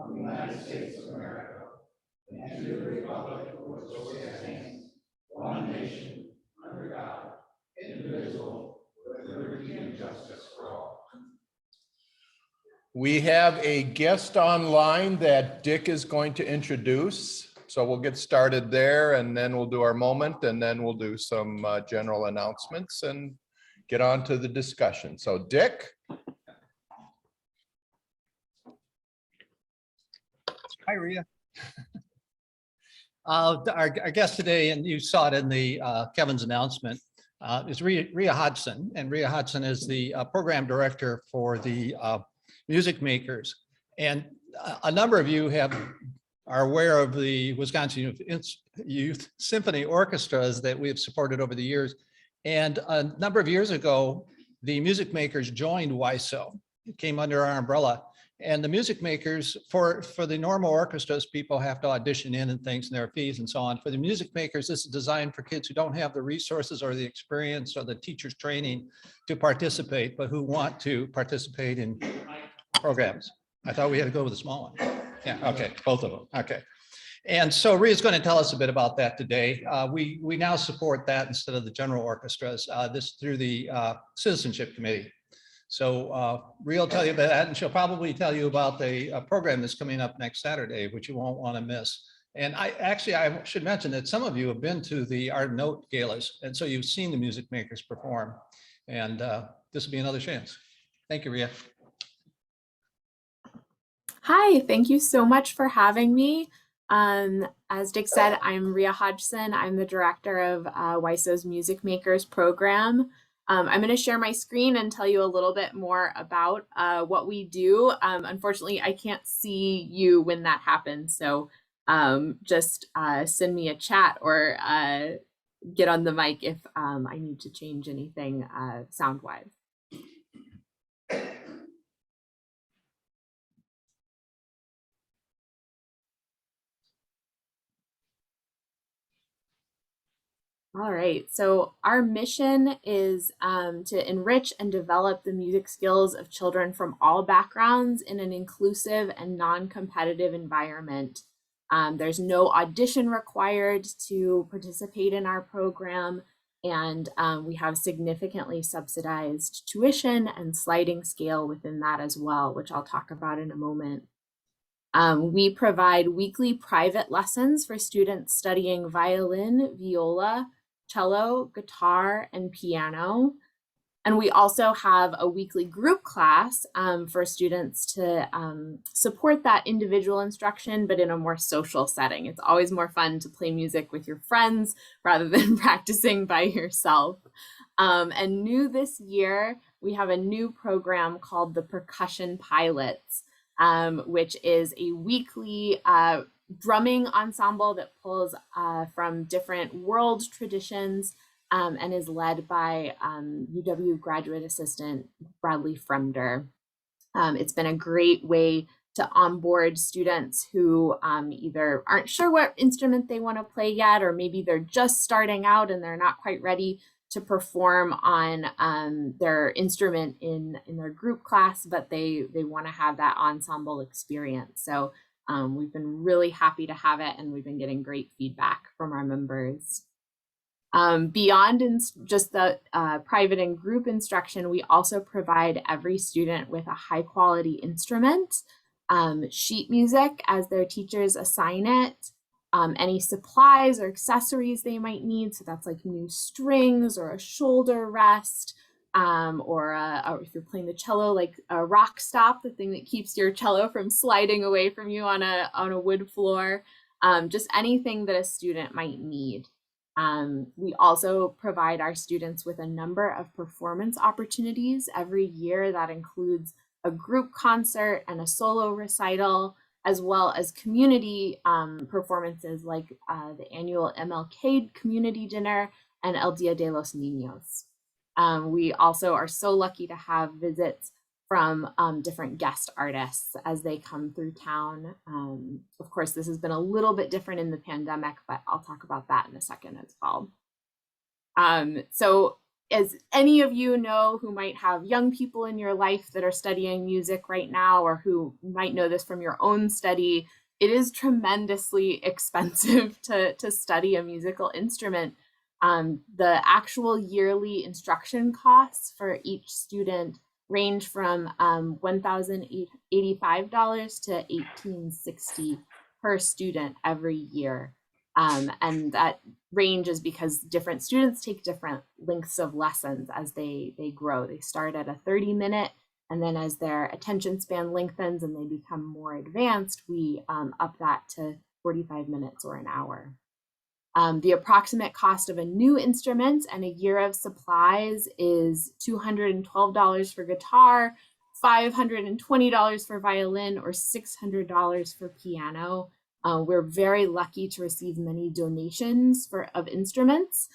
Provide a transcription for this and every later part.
of the United States of America, and to the republic for which it stands, one nation, under God, indivisible, with liberty and justice for all. We have a guest online that Dick is going to introduce. So we'll get started there and then we'll do our moment and then we'll do some general announcements and get on to the discussion. So Dick. Hi, Rhea. Our guest today, and you saw it in the Kevin's announcement, is Rhea Hogdson. And Rhea Hogdson is the program director for the Music Makers. And a number of you are aware of the Wisconsin Youth Symphony Orchestras that we have supported over the years. And a number of years ago, the Music Makers joined WISO. It came under our umbrella. And the Music Makers, for the normal orchestras, people have to audition in and things and their fees and so on. For the Music Makers, this is designed for kids who don't have the resources or the experience or the teacher's training to participate, but who want to participate in programs. I thought we had to go with a small one. Yeah, okay, both of them, okay. And so Rhea's going to tell us a bit about that today. We now support that instead of the general orchestras, this through the Citizenship Committee. So Rhea will tell you about that, and she'll probably tell you about the program that's coming up next Saturday, which you won't want to miss. And I should mention that some of you have been to the Art Note galas, and so you've seen the Music Makers perform, and this will be another chance. Thank you, Rhea. Hi, thank you so much for having me. As Dick said, I'm Rhea Hogdson. I'm the director of WISO's Music Makers program. I'm going to share my screen and tell you a little bit more about what we do. Unfortunately, I can't see you when that happens, so just send me a chat or get on the mic if I need to change anything sound-wise. All right, so our mission is to enrich and develop the music skills of children from all backgrounds in an inclusive and non-competitive environment. There's no audition required to participate in our program, and we have significantly subsidized tuition and sliding scale within that as well, which I'll talk about in a moment. We provide weekly private lessons for students studying violin, viola, cello, guitar, and piano. And we also have a weekly group class for students to support that individual instruction, but in a more social setting. It's always more fun to play music with your friends rather than practicing by yourself. And new this year, we have a new program called the Percussion Pilots, which is a weekly drumming ensemble that pulls from different world traditions and is led by UW graduate assistant Bradley Fremder. It's been a great way to onboard students who either aren't sure what instrument they want to play yet, or maybe they're just starting out and they're not quite ready to perform on their instrument in their group class, but they want to have that ensemble experience. So we've been really happy to have it, and we've been getting great feedback from our members. Beyond just the private and group instruction, we also provide every student with a high quality instrument, sheet music as their teachers assign it, any supplies or accessories they might need. So that's like new strings or a shoulder rest, or if you're playing the cello, like a rock stop, the thing that keeps your cello from sliding away from you on a wood floor, just anything that a student might need. We also provide our students with a number of performance opportunities every year. That includes a group concert and a solo recital, as well as community performances like the annual MLK community dinner and El Dia de los Niños. We also are so lucky to have visits from different guest artists as they come through town. Of course, this has been a little bit different in the pandemic, but I'll talk about that in a second as well. So as any of you know who might have young people in your life that are studying music right now, or who might know this from your own study, it is tremendously expensive to study a musical instrument. The actual yearly instruction costs for each student range from $1,085 to $1,860 per student every year. And that range is because different students take different lengths of lessons as they grow. They start at a 30-minute, and then as their attention span lengthens and they become more advanced, we up that to 45 minutes or an hour. The approximate cost of a new instrument and a year of supplies is $212 for guitar, $520 for violin, or $600 for piano. We're very lucky to receive many donations of instruments.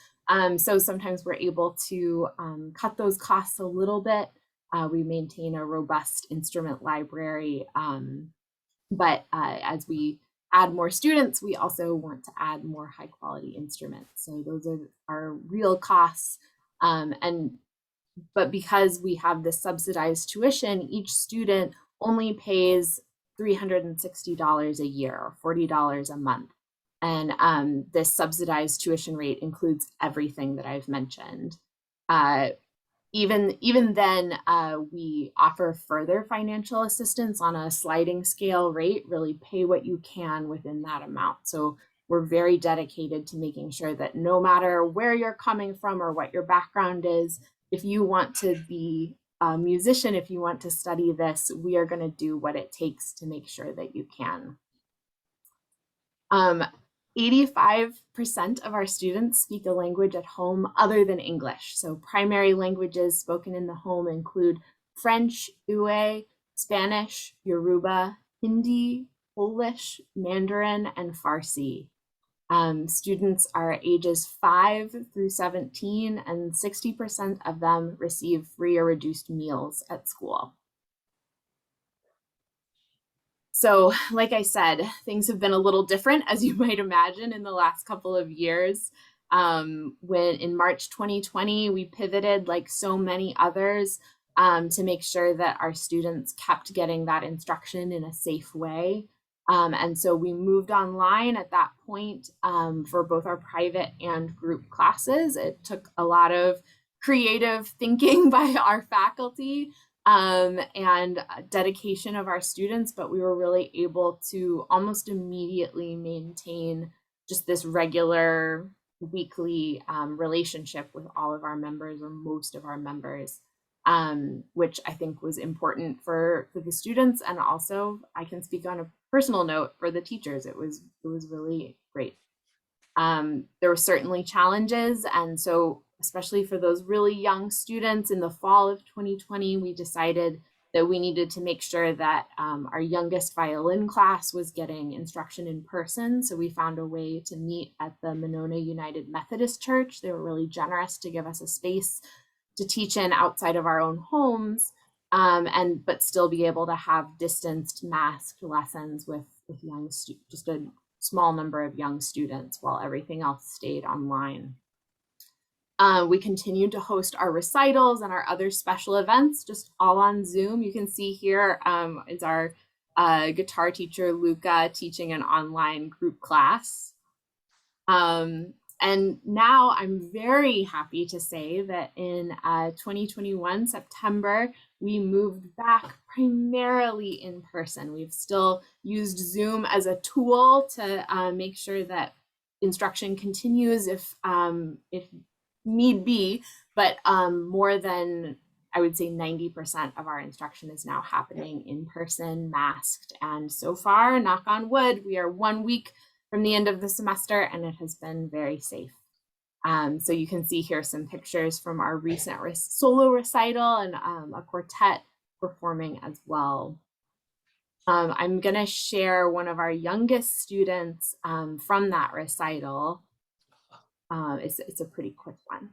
So sometimes we're able to cut those costs a little bit. We maintain a robust instrument library, but as we add more students, we also want to add more high quality instruments. So those are our real costs. But because we have this subsidized tuition, each student only pays $360 a year, or $40 a month. And this subsidized tuition rate includes everything that I've mentioned. Even then, we offer further financial assistance on a sliding scale rate, really pay what you can within that amount. So we're very dedicated to making sure that no matter where you're coming from or what your background is, if you want to be a musician, if you want to study this, we are going to do what it takes to make sure that you can. 85% of our students speak a language at home other than English. So primary languages spoken in the home include French, Ewe, Spanish, Yoruba, Hindi, Polish, Mandarin, and Farsi. Students are ages 5 through 17, and 60% of them receive free or reduced meals at school. So, like I said, things have been a little different, as you might imagine, in the last couple of years. When in March 2020, we pivoted, like so many others, to make sure that our students kept getting that instruction in a safe way. And so we moved online at that point for both our private and group classes. It took a lot of creative thinking by our faculty and dedication of our students, but we were really able to almost immediately maintain just this regular weekly relationship with all of our members, or most of our members, which I think was important for the students, and also I can speak on a personal note for the teachers. It was really great. There were certainly challenges, and so especially for those really young students, in the fall of 2020, we decided that we needed to make sure that our youngest violin class was getting instruction in person. So we found a way to meet at the Monona United Methodist Church. They were really generous to give us a space to teach in outside of our own homes, but still be able to have distanced, masked lessons with young just a small number of young students while everything else stayed online. We continued to host our recitals and our other special events, just all on Zoom. You can see here is our guitar teacher, Luca, teaching an online group class. And now I'm very happy to say that in 2021, September, we moved back primarily in person. We've still used Zoom as a tool to make sure that instruction continues if need be, but more than, I would say, 90% of our instruction is now happening in person, masked. And so far, knock on wood, we are 1 week from the end of the semester, and it has been very safe. So you can see here some pictures from our recent solo recital and a quartet performing as well. I'm gonna share one of our youngest students from that recital. It's a pretty quick one.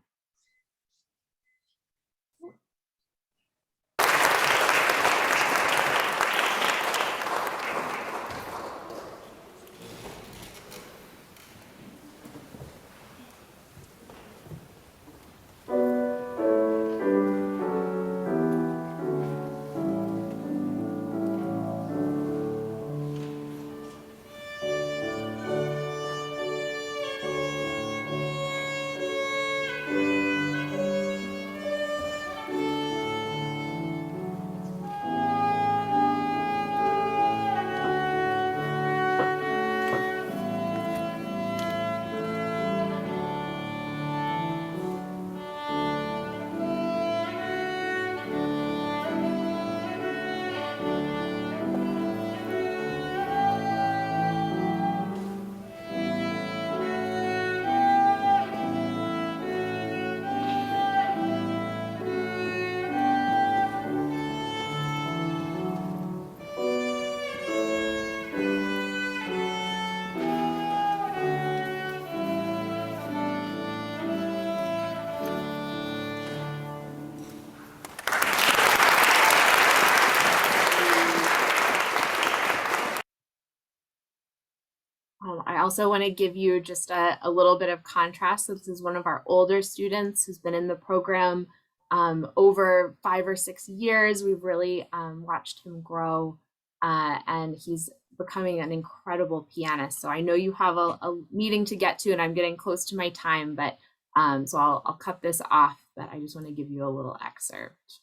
I also want to give you just a little bit of contrast. This is one of our older students who's been in the program over 5 or 6 years. We've really watched him grow, and he's becoming an incredible pianist. So I know you have a meeting to get to, and I'm getting close to my time, but so I'll cut this off, but I just want to give you a little excerpt.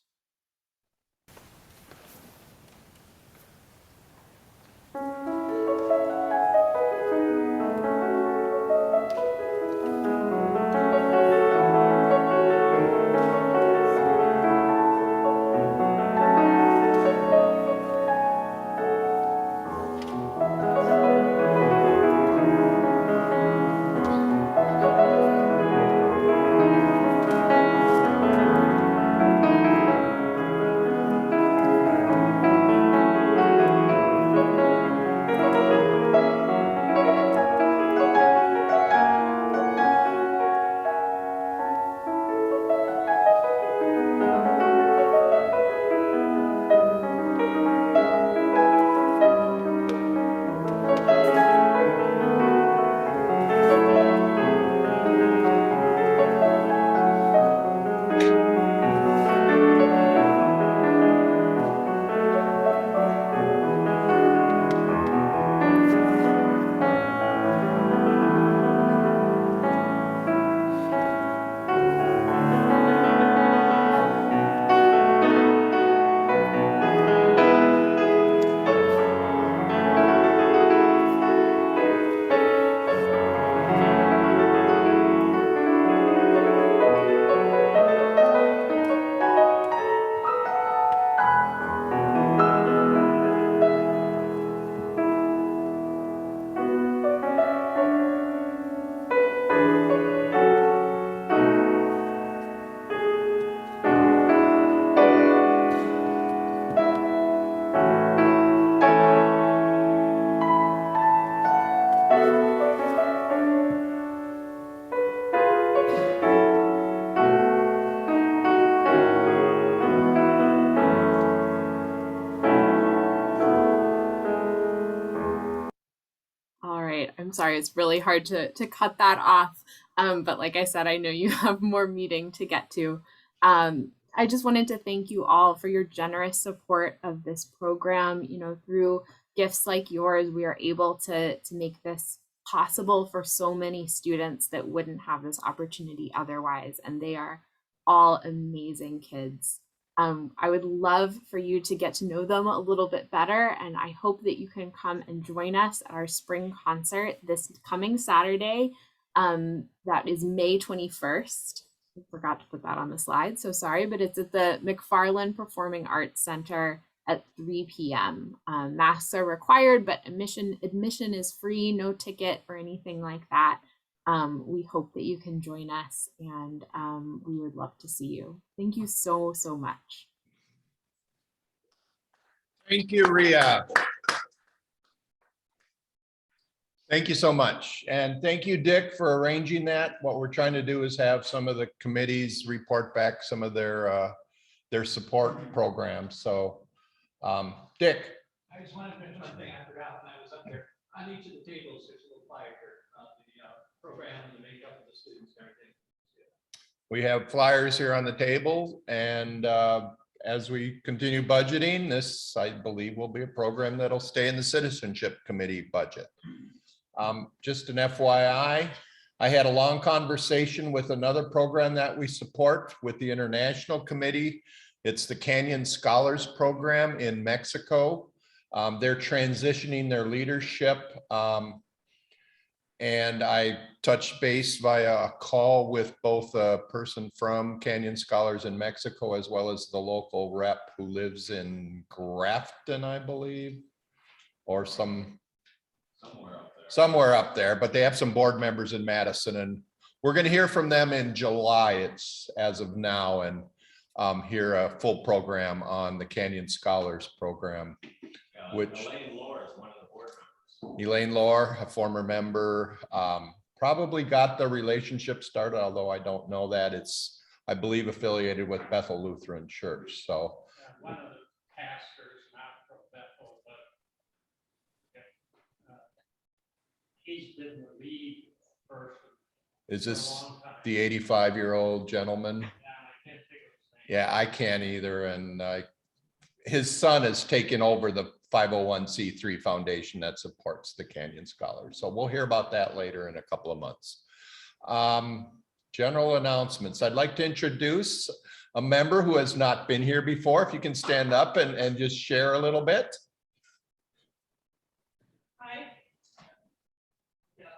All right, I'm sorry, it's really hard to cut that off. But like I said, I know you have more meeting to get to. I just wanted to thank you all for your generous support of this program. You know, through gifts like yours, we are able to make this possible for so many students that wouldn't have this opportunity otherwise. And they are all amazing kids. I would love for you to get to know them a little bit better, and I hope that you can come and join us at our spring concert this coming Saturday. That is May 21st. I forgot to put that on the slide, so sorry, but it's at the McFarland Performing Arts Center at 3 p.m. Masks are required, but admission is free, no ticket or anything like that. We hope that you can join us, and we would love to see you. Thank you so, so much. Thank you, Ria. Thank you so much. And thank you, Dick, for arranging that. What we're trying to do is have some of the committees report back some of their support programs. So, Dick. I just wanted to mention one thing I forgot when I was up there. On each of the tables, there's a little flyer of the program and the makeup of the students and everything. We have flyers here on the table, and as we continue budgeting, this, I believe, will be a program that'll stay in the Citizenship Committee budget. Just an FYI, I had a long conversation with another program that we support with the International Committee. It's the Canyon Scholars Program in Mexico. They're transitioning their leadership. And I touched base via a call with both a person from Canyon Scholars in Mexico, as well as the local rep who lives in Grafton, I believe, or somewhere up there, but they have some board members in Madison, and we're going to hear from them in July. It's as of now, and hear a full program on the Canyon Scholars Program, which Elaine Lohr is one of the board members. Elaine Lohr, a former member, probably got the relationship started, although I don't know that. It's, I believe, affiliated with Bethel Lutheran Church. So one of the pastors, not from Bethel, but he's been the lead person Is for a this long time. the 85-year-old gentleman? Yeah, I can't think of his name. Yeah, I can't either. And his son has taken over the 501c3 foundation that supports the Canyon Scholars. So we'll hear about that later in a couple of months. General announcements. I'd like to introduce a member who has not been here before. If you can stand up and just share a little bit. Hi. Yeah.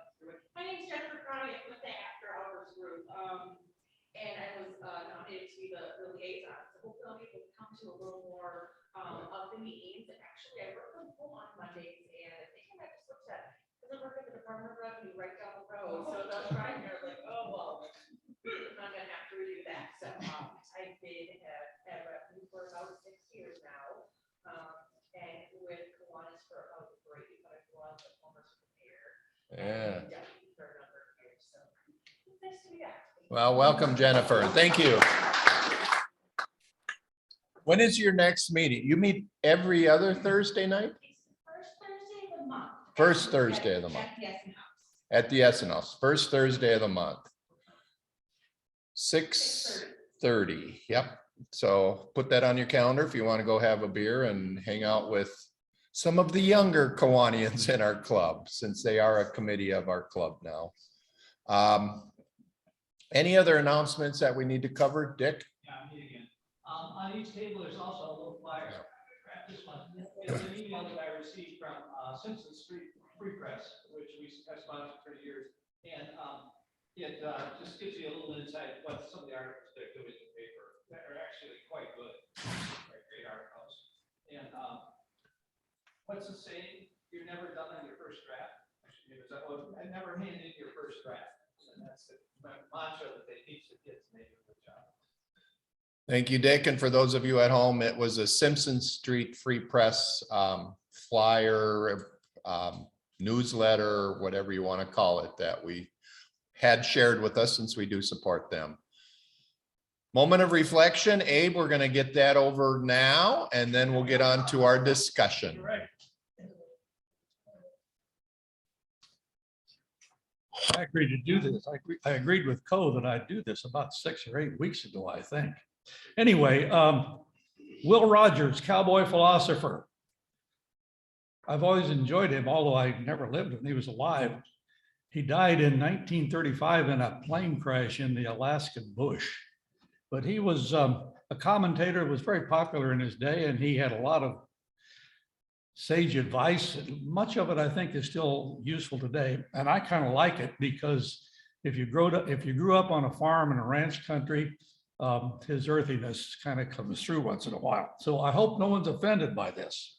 My name's Jennifer Crowley with the After Hours Group. And I was nominated to be the liaison. So hopefully I'll be able to come to a little more of the meetings. And actually, I work from home on Mondays, and I think I might just looked at, because I work at the Department of Revenue right down the road. So I was driving there like, oh, well, I'm gonna have to redo that. So I did have revenue for about 6 years now. And with Kiwanis for about 3, but I was a former supervisor. Yeah. And deputy for a number of years. So it's nice to be back. Well, welcome, Jennifer. Thank you. When is your next meeting? You meet every other Thursday night? It's the first Thursday of the month. First Thursday of the month. At the Essen House. At the Essen House, first Thursday of the month. 6:30. Yep. So put that on your calendar if you want to go have a beer and hang out with some of the younger Kiwanians in our club, since they are a committee of our club now. Any other announcements that we need to cover, Dick? Yeah, me again. On each table, there's also a little flyer. Grab this one. It's an email that I received from Simpson Street Free Press, which we have sponsored for years. And it just gives you a little insight what some of the articles they're doing in the paper that are actually quite good. Great articles. And what's the saying? You're never done on your first draft. I never handed in your first draft. And that's the mantra that they teach the kids, and they do a good job. Thank you, Dick. And for those of you at home, it was a Simpson Street Free Press flyer, newsletter, whatever you want to call it, that we had shared with us, since we do support them. Moment of reflection. Abe, we're going to get that over now, and then we'll get on to our discussion. You're right. I agreed to do this. I agreed with Co that I'd do this about 6 or 8 weeks ago, I think. Anyway, Will Rogers, cowboy philosopher. I've always enjoyed him, although I never lived when he was alive. He died in 1935 in a plane crash in the Alaskan bush. But he was a commentator, was very popular in his day, and he had a lot of sage advice. Much of it, I think, is still useful today. And I kind of like it because if you grew up on a farm in a ranch country, his earthiness kind of comes through once in a while. So I hope no one's offended by this.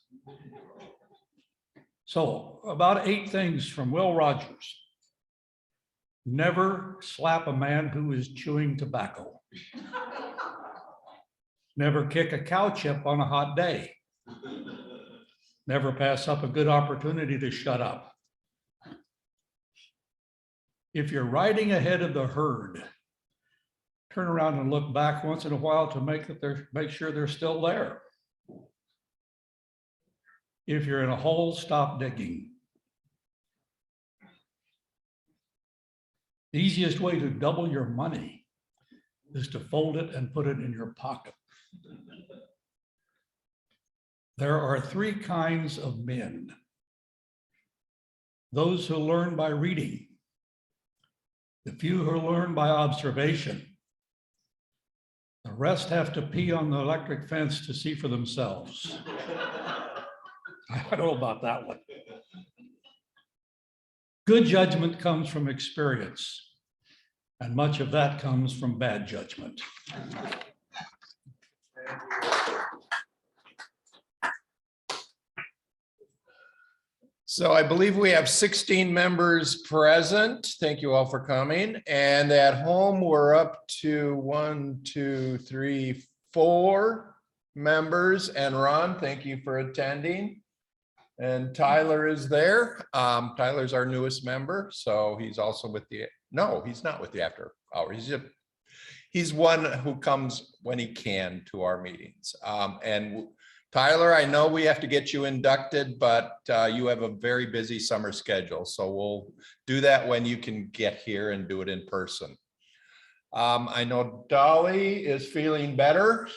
So about 8 things from Will Rogers. Never slap a man who is chewing tobacco. Never kick a cow chip on a hot day. Never pass up a good opportunity to shut up. If you're riding ahead of the herd, turn around and look back once in a while to make sure they're still there. If you're in a hole, stop digging. The easiest way to double your money is to fold it and put it in your pocket. There are 3 kinds of men. Those who learn by reading, the few who learn by observation. The rest have to pee on the electric fence to see for themselves. I don't know about that one. Good judgment comes from experience, and much of that comes from bad judgment. So I believe we have 16 members present. Thank you all for coming. And at home, we're up to 1, 2, 3, 4 members. And Ron, thank you for attending. And Tyler is there. Tyler's our newest member. So he's also with no, he's not with the After Hours. He's one who comes when he can to our meetings. And Tyler, I know we have to get you inducted, but you have a very busy summer schedule, so we'll do that when you can get here and do it in person. I know Dolly is feeling better.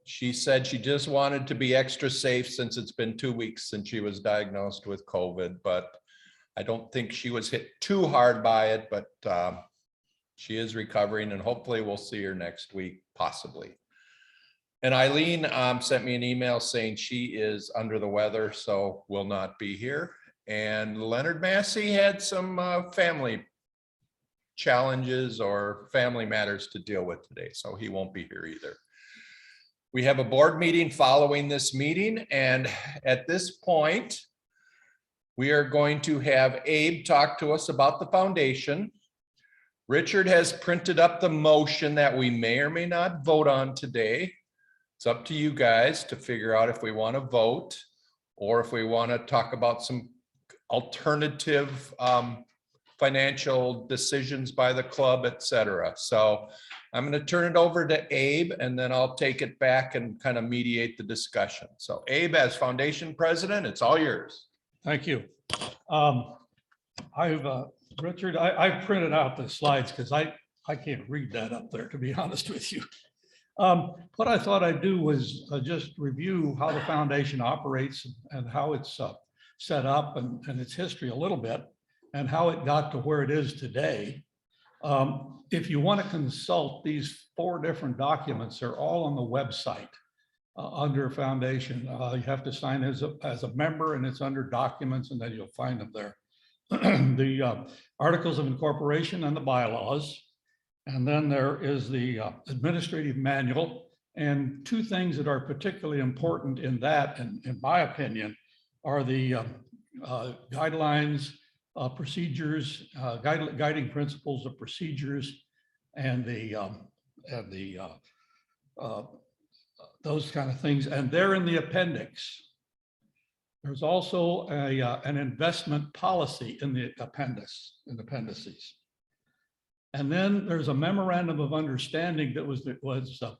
She said she just wanted to be extra safe since it's been 2 weeks since she was diagnosed with COVID, but I don't think she was hit too hard by it, but she is recovering and hopefully we'll see her next week, possibly. And Eileen sent me an email saying she is under the weather, so will not be here. And Leonard Massey had some family challenges or family matters to deal with today, so he won't be here either. We have a board meeting following this meeting, and at this point, we are going to have Abe talk to us about the foundation. Richard has printed up the motion that we may or may not vote on today. It's up to you guys to figure out if we want to vote or if we want to talk about some alternative financial decisions by the club, etc. So I'm going to turn it over to Abe and then I'll take it back and kind of mediate the discussion. So Abe, as foundation president, it's all yours. Thank you. Richard, I've printed out the slides because I can't read that up there, to be honest with you. What I thought I'd do was just review how the foundation operates and how it's set up and its history a little bit and how it got to where it is today. If you want to consult these 4 different documents, they're all on the website under foundation. You have to sign as a member and it's under documents and then you'll find them there. The articles of incorporation and the bylaws. And then there is the administrative manual, and 2 things that are particularly important in that, and in my opinion, are the guidelines, procedures, guiding principles of procedures, and those kind of things. And they're in the appendix. There's also an investment policy in the appendices. And then there's a memorandum of understanding that was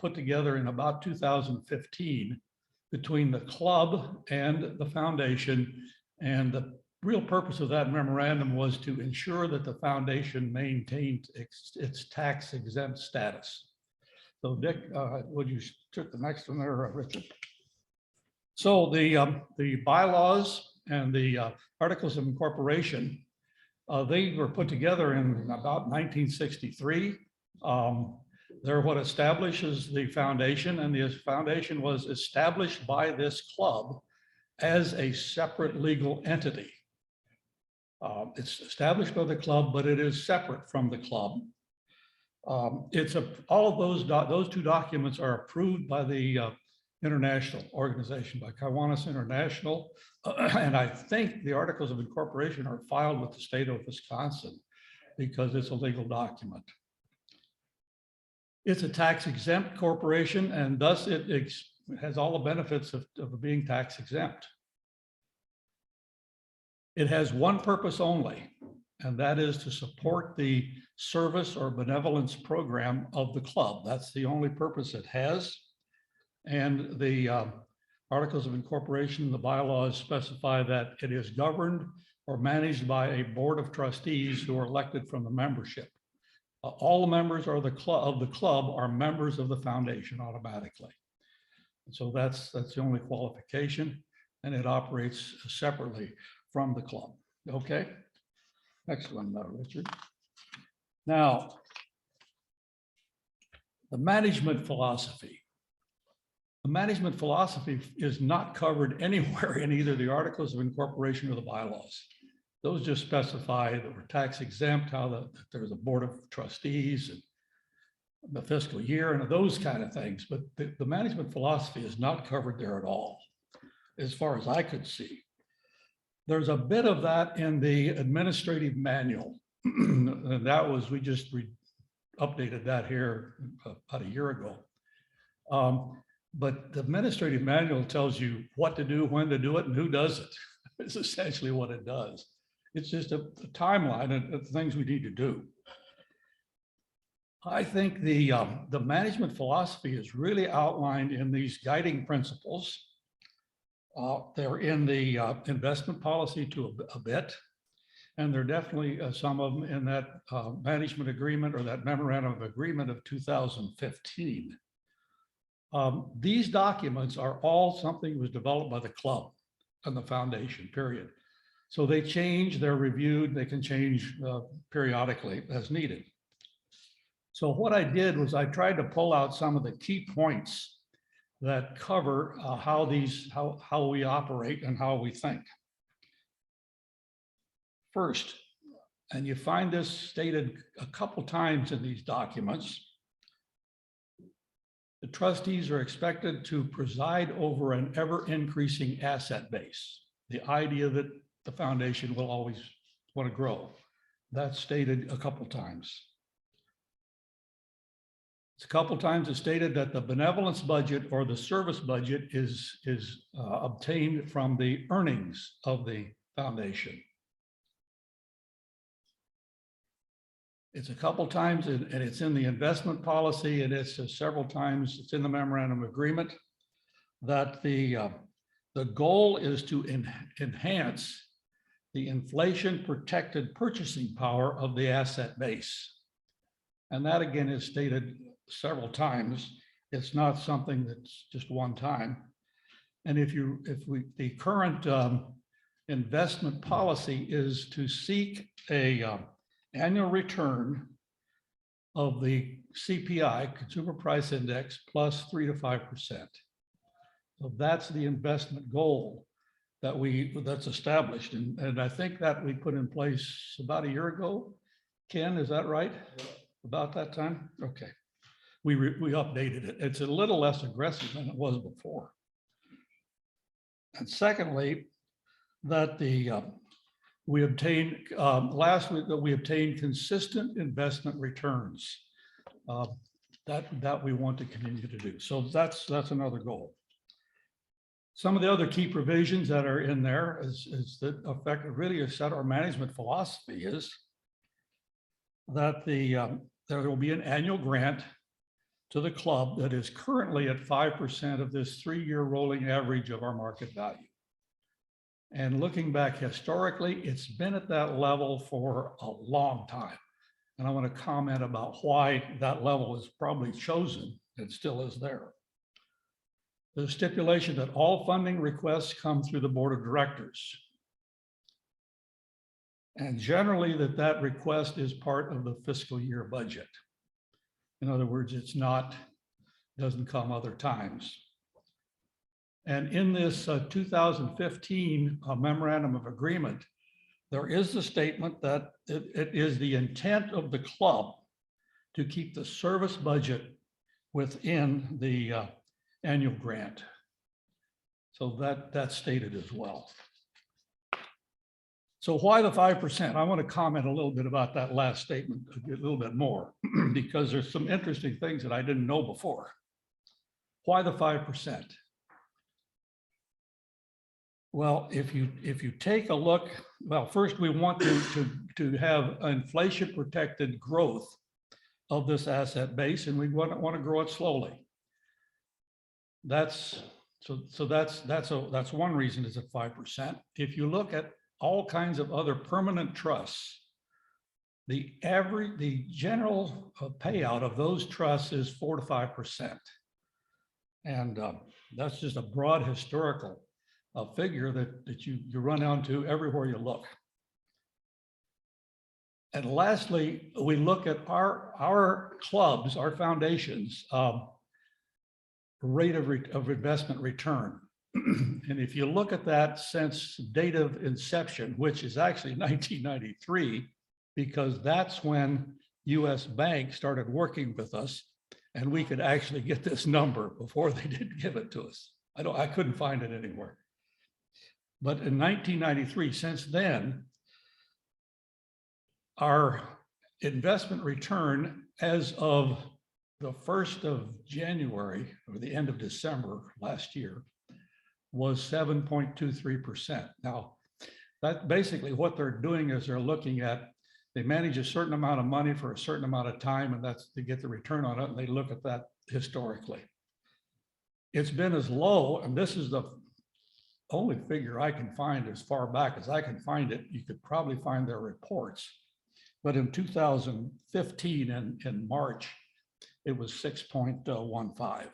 put together in about 2015 between the club and the foundation. And the real purpose of that memorandum was to ensure that the foundation maintained its tax exempt status. So Dick, would you took the next one there, Richard? So the bylaws and the articles of incorporation, they were put together in about 1963. They're what establishes the foundation, and the foundation was established by this club as a separate legal entity. It's established by the club, but it is separate from the club. All of those 2 documents are approved by the international organization, by Kiwanis International. And I think the articles of incorporation are filed with the state of Wisconsin because it's a legal document. It's a tax exempt corporation, and thus it has all the benefits of being tax exempt. It has one purpose only, and that is to support the service or benevolence program of the club. That's the only purpose it has. And the articles of incorporation and the bylaws specify that it is governed or managed by a board of trustees who are elected from the membership. All the members of the club are members of the foundation automatically. And so that's the only qualification, and it operates separately from the club. Okay, next one, Richard. Now, the management philosophy. The management philosophy is not covered anywhere in either the articles of incorporation or the bylaws. Those just specify that we're tax exempt, that there's a board of trustees and the fiscal year and those kind of things. But the management philosophy is not covered there at all, as far as I could see. There's a bit of that in the administrative manual. And that was, we just updated that here about a year ago. But the administrative manual tells you what to do, when to do it, and who does it. It's essentially what it does. It's just a timeline of things we need to do. I think the management philosophy is really outlined in these guiding principles. They're in the investment policy to a bit. And there are definitely some of them in that management agreement or that memorandum of agreement of 2015. These documents are all something that was developed by the club and the foundation, period. So they change, they're reviewed, they can change periodically as needed. So what I did was I tried to pull out some of the key points that cover how we operate and how we think. First, and you find this stated a couple times in these documents, the trustees are expected to preside over an ever-increasing asset base. The idea that the foundation will always want to grow. That's stated a couple times. It's a couple times it's stated that the benevolence budget or the service budget is obtained from the earnings of the foundation. It's a couple times, and it's in the investment policy, and it's several times, it's in the memorandum of agreement, that the goal is to enhance the inflation-protected purchasing power of the asset base. And that again is stated several times. It's not something that's just one time. And the current investment policy is to seek a annual return of the CPI, Consumer Price Index, plus 3 to 5%. So that's the investment goal that's established. And I think that we put in place about a year ago. Ken, is that right? About that time? Okay. We updated it. It's a little less aggressive than it was before. And secondly, that we obtained last week that we obtained consistent investment returns that we want to continue to do. So that's another goal. Some of the other key provisions that are in there is that affect really set our management philosophy is that there will be an annual grant to the club that is currently at 5% of this 3-year rolling average of our market value. And looking back historically, it's been at that level for a long time. And I want to comment about why that level is probably chosen and still is there. The stipulation that all funding requests come through the board of directors. And generally that request is part of the fiscal year budget. In other words, doesn't come other times. And in this 2015 memorandum of agreement, there is the statement that it is the intent of the club to keep the service budget within the annual grant. So that's stated as well. So why the 5%? I want to comment a little bit about that last statement a little bit more because there's some interesting things that I didn't know before. Why the 5%? Well, if you take a look, well, first we want to have inflation protected growth of this asset base, and we want to grow it slowly. That's one reason is at 5%. If you look at all kinds of other permanent trusts, the general payout of those trusts is 4 to 5%. And that's just a broad historical figure that you run onto everywhere you look. And lastly, we look at our clubs, our foundations, rate of investment return. And if you look at that since date of inception, which is actually 1993, because that's when US Bank started working with us and we could actually get this number before they didn't give it to us. I couldn't find it anywhere. But in 1993, since then, our investment return as of the 1st of January or the end of December last year was 7.23%. Now, that basically what they're doing is they're looking at, they manage a certain amount of money for a certain amount of time, and that's to get the return on it, and they look at that historically. It's been as low, and this is only figure I can find as far back as I can find it, you could probably find their reports. But in 2015 in March, it was 6.15.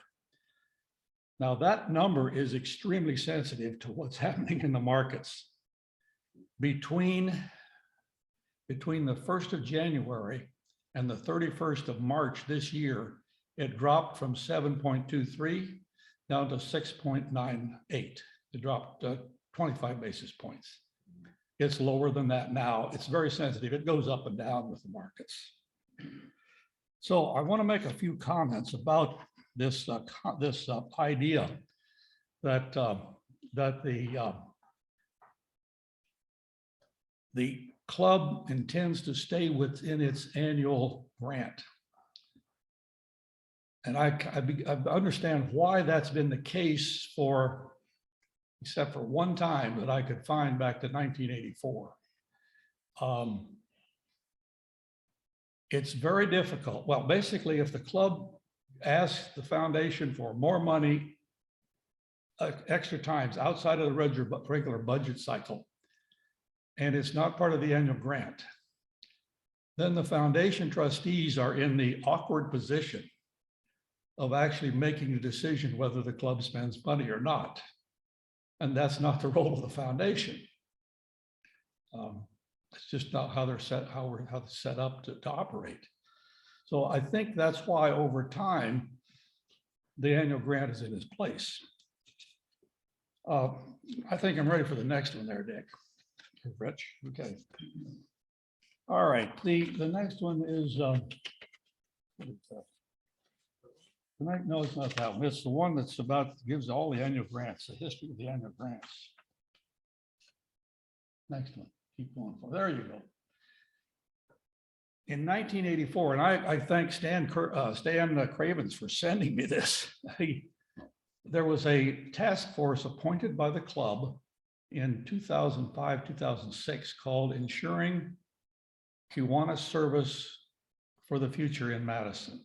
Now that number is extremely sensitive to what's happening in the markets. Between the 1st of January and the 31st of March this year, it dropped from 7.23 down to 6.98. It dropped 25 basis points. It's lower than that now. It's very sensitive. It goes up and down with the markets. So I want to make a few comments about this idea that the club intends to stay within its annual grant. And I understand why that's been the case for, except for one time that I could find back to 1984. It's very difficult. Well, basically, if the club asks the foundation for more money, extra times outside of the regular budget cycle, and it's not part of the annual grant, then the foundation trustees are in the awkward position of actually making a decision whether the club spends money or not. And that's not the role of the foundation. It's just not how they're set, how it's set up to operate. So I think that's why over time, the annual grant is in its place. I think I'm ready for the next one there, Dick. Rich, okay. All right, the next one is, what is that? No, it's not that one. It's the one that's about, gives all the annual grants, the history of the annual grants. Next one, keep going. There you go. In 1984, and I thank Stan Cravens for sending me this. There was a task force appointed by the club in 2005, 2006 called Ensuring Kiwanis Service for the Future in Madison.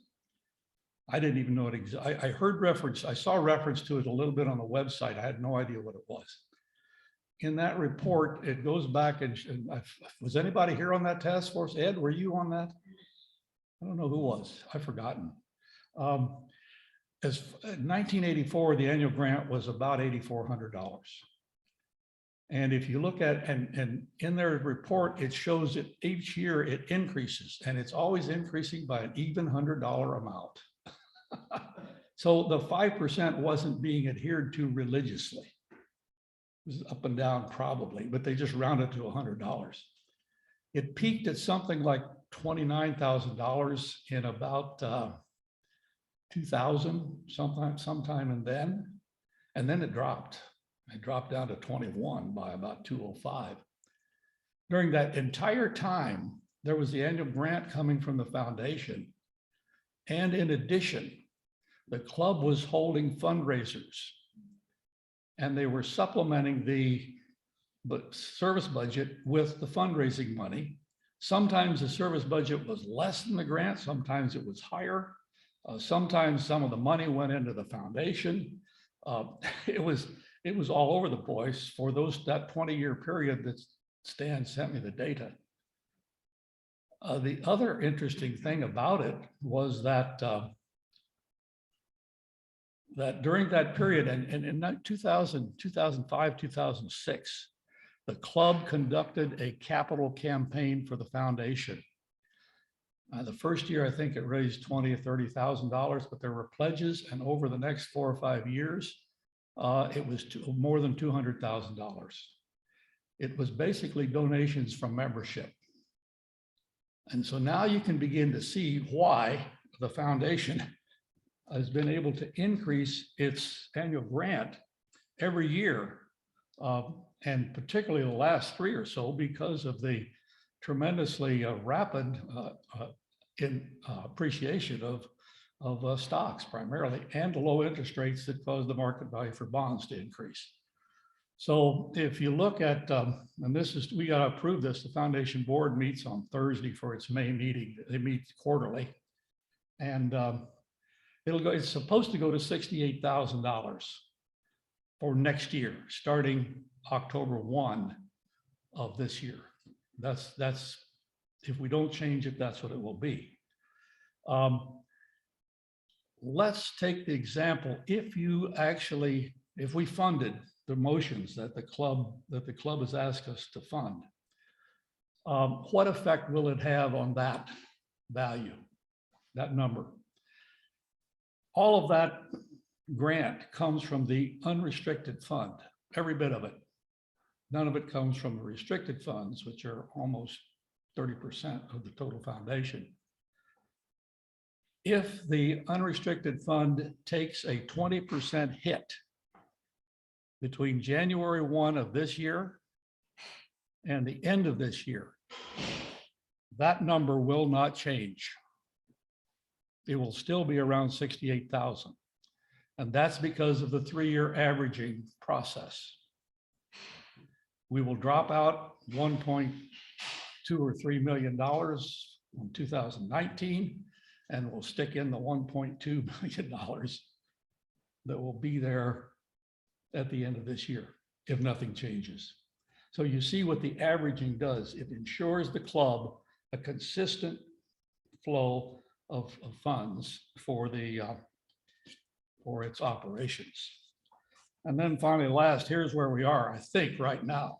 I didn't even know it existed. I heard reference, I saw reference to it a little bit on the website. I had no idea what it was. In that report, it goes back and was anybody here on that task force? Ed, were you on that? I don't know who was, I've forgotten. As 1984, the annual grant was about $8,400. And if you look at, and in their report, it shows that each year it increases, and it's always increasing by an even $100 amount. So the 5% wasn't being adhered to religiously. It was up and down probably, but they just rounded to $100. It peaked at something like $29,000 in about 2000, sometime and then it dropped. It dropped down to 21 by about 205. During that entire time, there was the annual grant coming from the foundation. And in addition, the club was holding fundraisers, and they were supplementing the service budget with the fundraising money. Sometimes the service budget was less than the grant, sometimes it was higher. Sometimes some of the money went into the foundation. It was all over the place for that 20-year period that Stan sent me the data. The other interesting thing about it was that that during that period, and in 2005, 2006, the club conducted a capital campaign for the foundation. The first year, I think it raised $20,000 or $30,000, but there were pledges, and over the next 4 or 5 years, it was more than $200,000. It was basically donations from membership. And so now you can begin to see why the foundation has been able to increase its annual grant every year, and particularly the last 3 or so, because of the tremendously rapid appreciation of stocks primarily, and the low interest rates that cause the market value for bonds to increase. So if you look at, and this is, we got to approve this, the foundation board meets on Thursday for its May meeting. They meet quarterly, and it's supposed to go to $68,000 for next year, starting October 1 of this year. That's, if we don't change it, that's what it will be. Let's take the example, if we funded the motions that the club has asked us to fund, what effect will it have on that value, that number? All of that grant comes from the unrestricted fund, every bit of it. None of it comes from the restricted funds, which are almost 30% of the total foundation. If the unrestricted fund takes a 20% hit between January 1 of this year and the end of this year, that number will not change. It will still be around 68,000. And that's because of the 3-year averaging process. We will drop out 1.2 or $3 million in 2019, and we'll stick in the $1.2 million that will be there at the end of this year, if nothing changes. So you see what the averaging does. It ensures the club a consistent flow of funds for its operations. And then finally, last, here's where we are, I think, right now.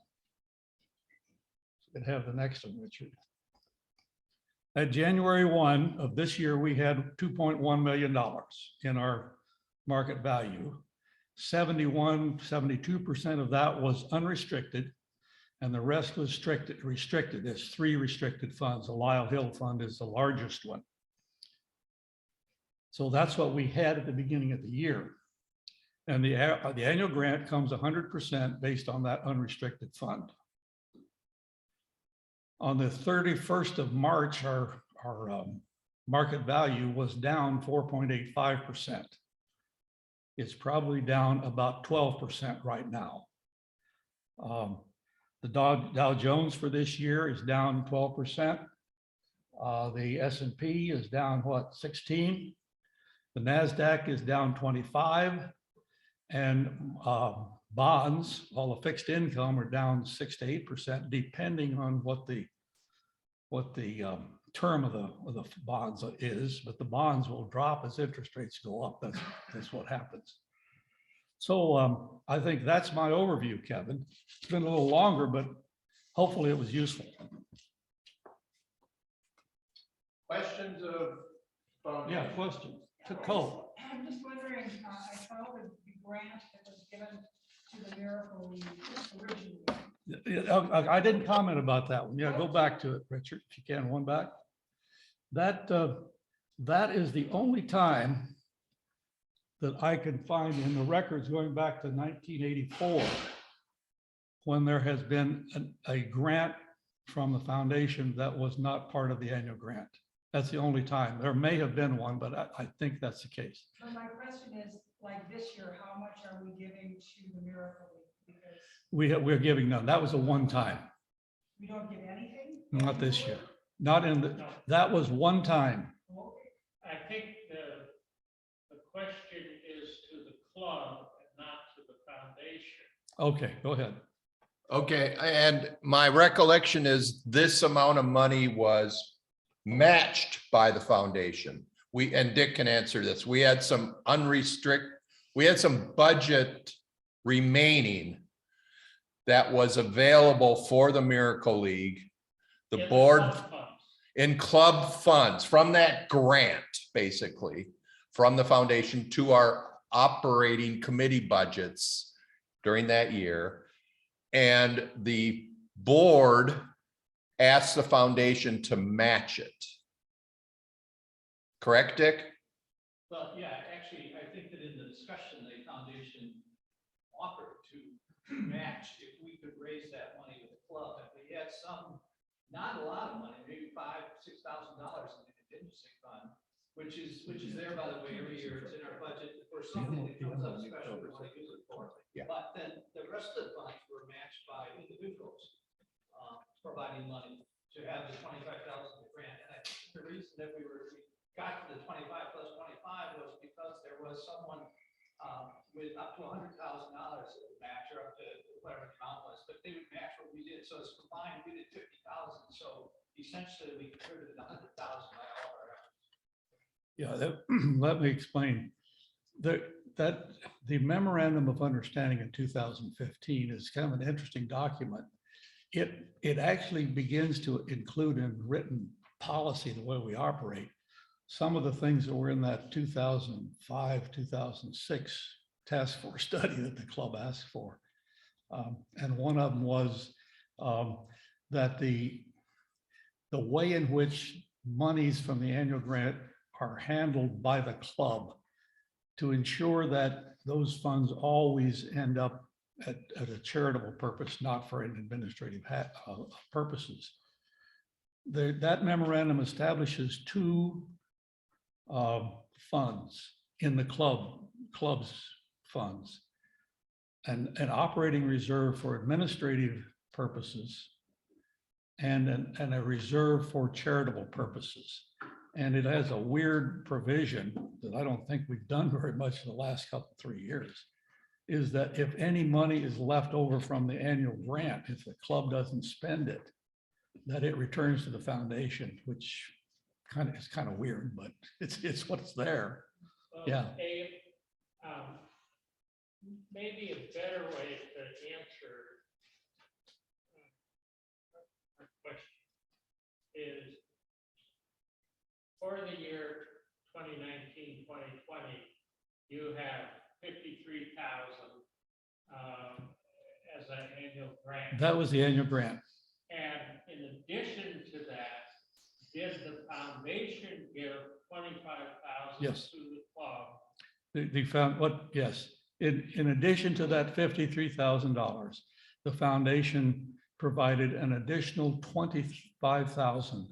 You can have the next one, Richard. At January 1 of this year, we had $2.1 million in our market value. 72% of that was unrestricted, and the rest was restricted. There's 3 restricted funds. The Lyle Hill Fund is the largest one. So that's what we had at the beginning of the year. And the annual grant comes 100% based on that unrestricted fund. On the 31st of March, our market value was down 4.85%. It's probably down about 12% right now. The Dow Jones for this year is down 12%. The S&P is down, what, 16? The NASDAQ is down 25. And bonds, all the fixed income, are down 6 to 8%, depending on what the term of the bonds is. But the bonds will drop as interest rates go up. That's what happens. So I think that's my overview, Kevin. It's been a little longer, but hopefully it was useful. Questions of? Yeah, questions to Cole. I'm just wondering, I saw the grant that was given to the Miracle League originally. I didn't comment about that one. Yeah, go back to it, Richard, if you can, one back. That is the only time that I can find in the records going back to 1984 when there has been a grant from the foundation that was not part of the annual grant. That's the only time. There may have been one, but I think that's the case. So my question is, like this year, how much are we giving to the Miracle League? Because We're giving none. That was a one time. we don't give anything? Not this year. Not in the, that was one time. I think the question is to the club and not to the foundation. Okay, go ahead. Okay, and my recollection is this amount of money was matched by the foundation. And Dick can answer this. We had some budget remaining that was available for the Miracle League. The board in club funds from that grant, basically from the foundation to our operating committee budgets during that year. And the board asked the foundation to match it. Correct, Dick? Well, yeah, actually, I think that in the discussion, the foundation offered to match if we could raise that money with the club. If we had some, not a lot of money, maybe $5,000 to $6,000 in the contingency fund, which is there, by the way, every year. It's in our budget for something that comes up special we want to use it for. Yeah. But then the rest of the funds were matched by individuals providing money to have the $25,000 grant. And I think the reason that we got to the 25 plus 25 was because there was someone with up to $100,000 that would match, or up to whatever the amount was, but they would match what we did. So it's combined, we did 50,000. So essentially we contributed 100,000 by all our efforts. Yeah, let me explain. The memorandum of understanding in 2015 is kind of an interesting document. It actually begins to include in written policy, the way we operate, some of the things that were in that 2005, 2006 task force study that the club asked for. And one of them was that the way in which monies from the annual grant are handled by the club to ensure that those funds always end up at a charitable purpose, not for an administrative purposes. That memorandum establishes two funds in the club's funds, an operating reserve for administrative purposes and a reserve for charitable purposes. And it has a weird provision that I don't think we've done very much in the last 3 years, is that if any money is left over from the annual grant, if the club doesn't spend it, that it returns to the foundation, which is kind of weird, but it's what's there. Well, Yeah. Dave, maybe a better way to answer our question is, for the year 2019, 2020, you have 53,000 as an annual grant. That was the annual grant. And in addition to that, did the foundation give 25,000 Yes. to the club? The found what? Yes. In addition to that $53,000, the foundation provided an additional 25,000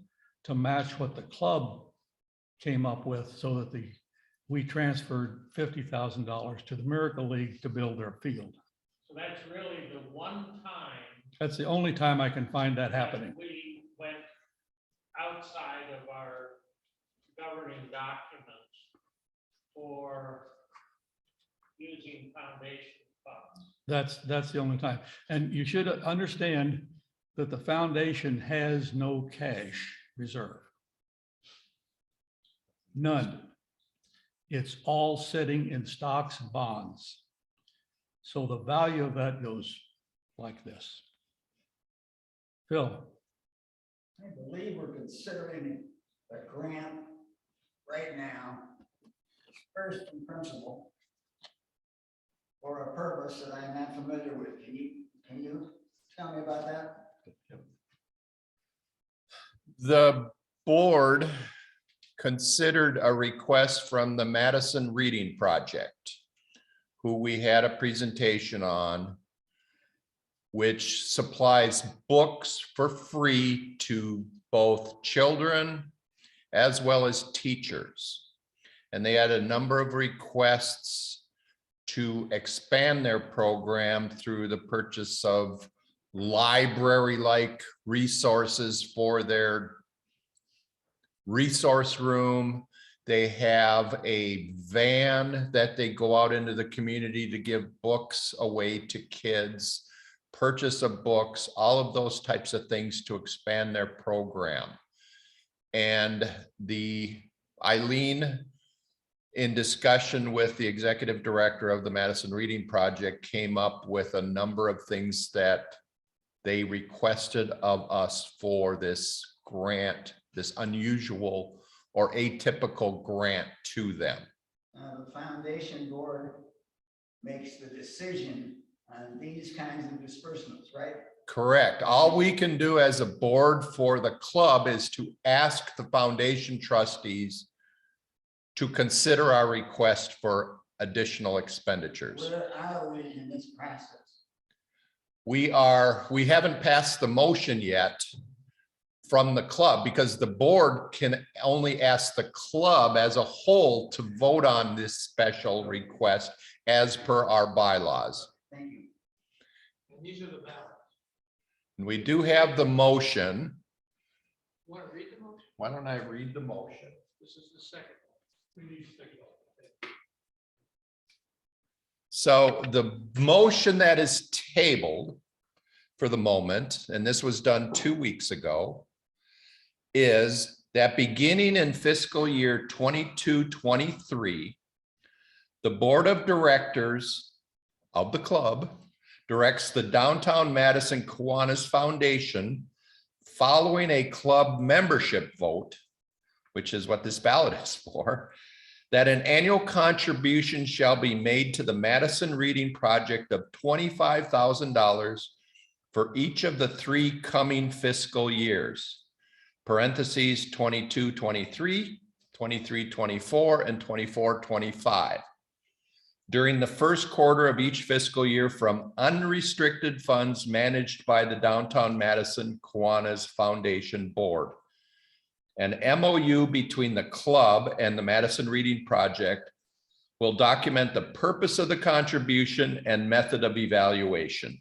to match what the club came up with, so that we transferred $50,000 to the Miracle League to build their field. So that's really the one time That's the only time I can find that happening. we went outside of our governing documents for using foundation funds. That's the only time. And you should understand that the foundation has no cash reserve. None. It's all sitting in stocks and bonds. So the value of that goes like this. Phil? I believe we're considering a grant right now, first in principle, for a purpose that I'm not familiar with. Can you tell me about that? The board considered a request from the Madison Reading Project, who we had a presentation on, which supplies books for free to both children as well as teachers. And they had a number of requests to expand their program through the purchase of library-like resources for their resource room. They have a van that they go out into the community to give books away to kids, purchase of books, all of those types of things to expand their program. And Eileen, in discussion with the executive director of the Madison Reading Project, came up with a number of things that they requested of us for this grant, this unusual or atypical grant to them. The foundation board makes the decision on these kinds of disbursements, right? Correct. All we can do as a board for the club is to ask the foundation trustees to consider our request for additional expenditures. Where are we in this process? We haven't passed the motion yet from the club, because the board can only ask the club as a whole to vote on this special request as per our bylaws. Thank you. And these are the ballots. And we do have the motion. Want to read the motion? Why don't I read the motion? This is the second one. We need to think about it. So the motion that is tabled for the moment, and this was done 2 weeks ago, is that beginning in fiscal year 22-23, the board of directors of the club directs the Downtown Madison Kiwanis Foundation, following a club membership vote, which is what this ballot is for, that an annual contribution shall be made to the Madison Reading Project of $25,000 for each of the 3 coming fiscal years, parentheses 22-23, 23-24, and 24-25. During the first quarter of each fiscal year from unrestricted funds managed by the Downtown Madison Kiwanis Foundation Board. An MOU between the club and the Madison Reading Project will document the purpose of the contribution and method of evaluation.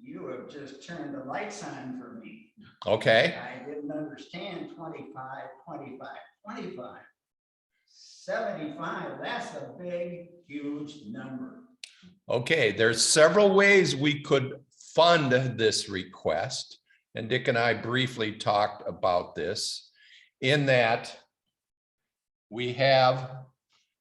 You have just turned the lights on for me. Okay, I didn't understand 25, 25, 25. 75, that's a big, huge number. okay, there's several ways we could fund this request. And Dick and I briefly talked about this, in that we have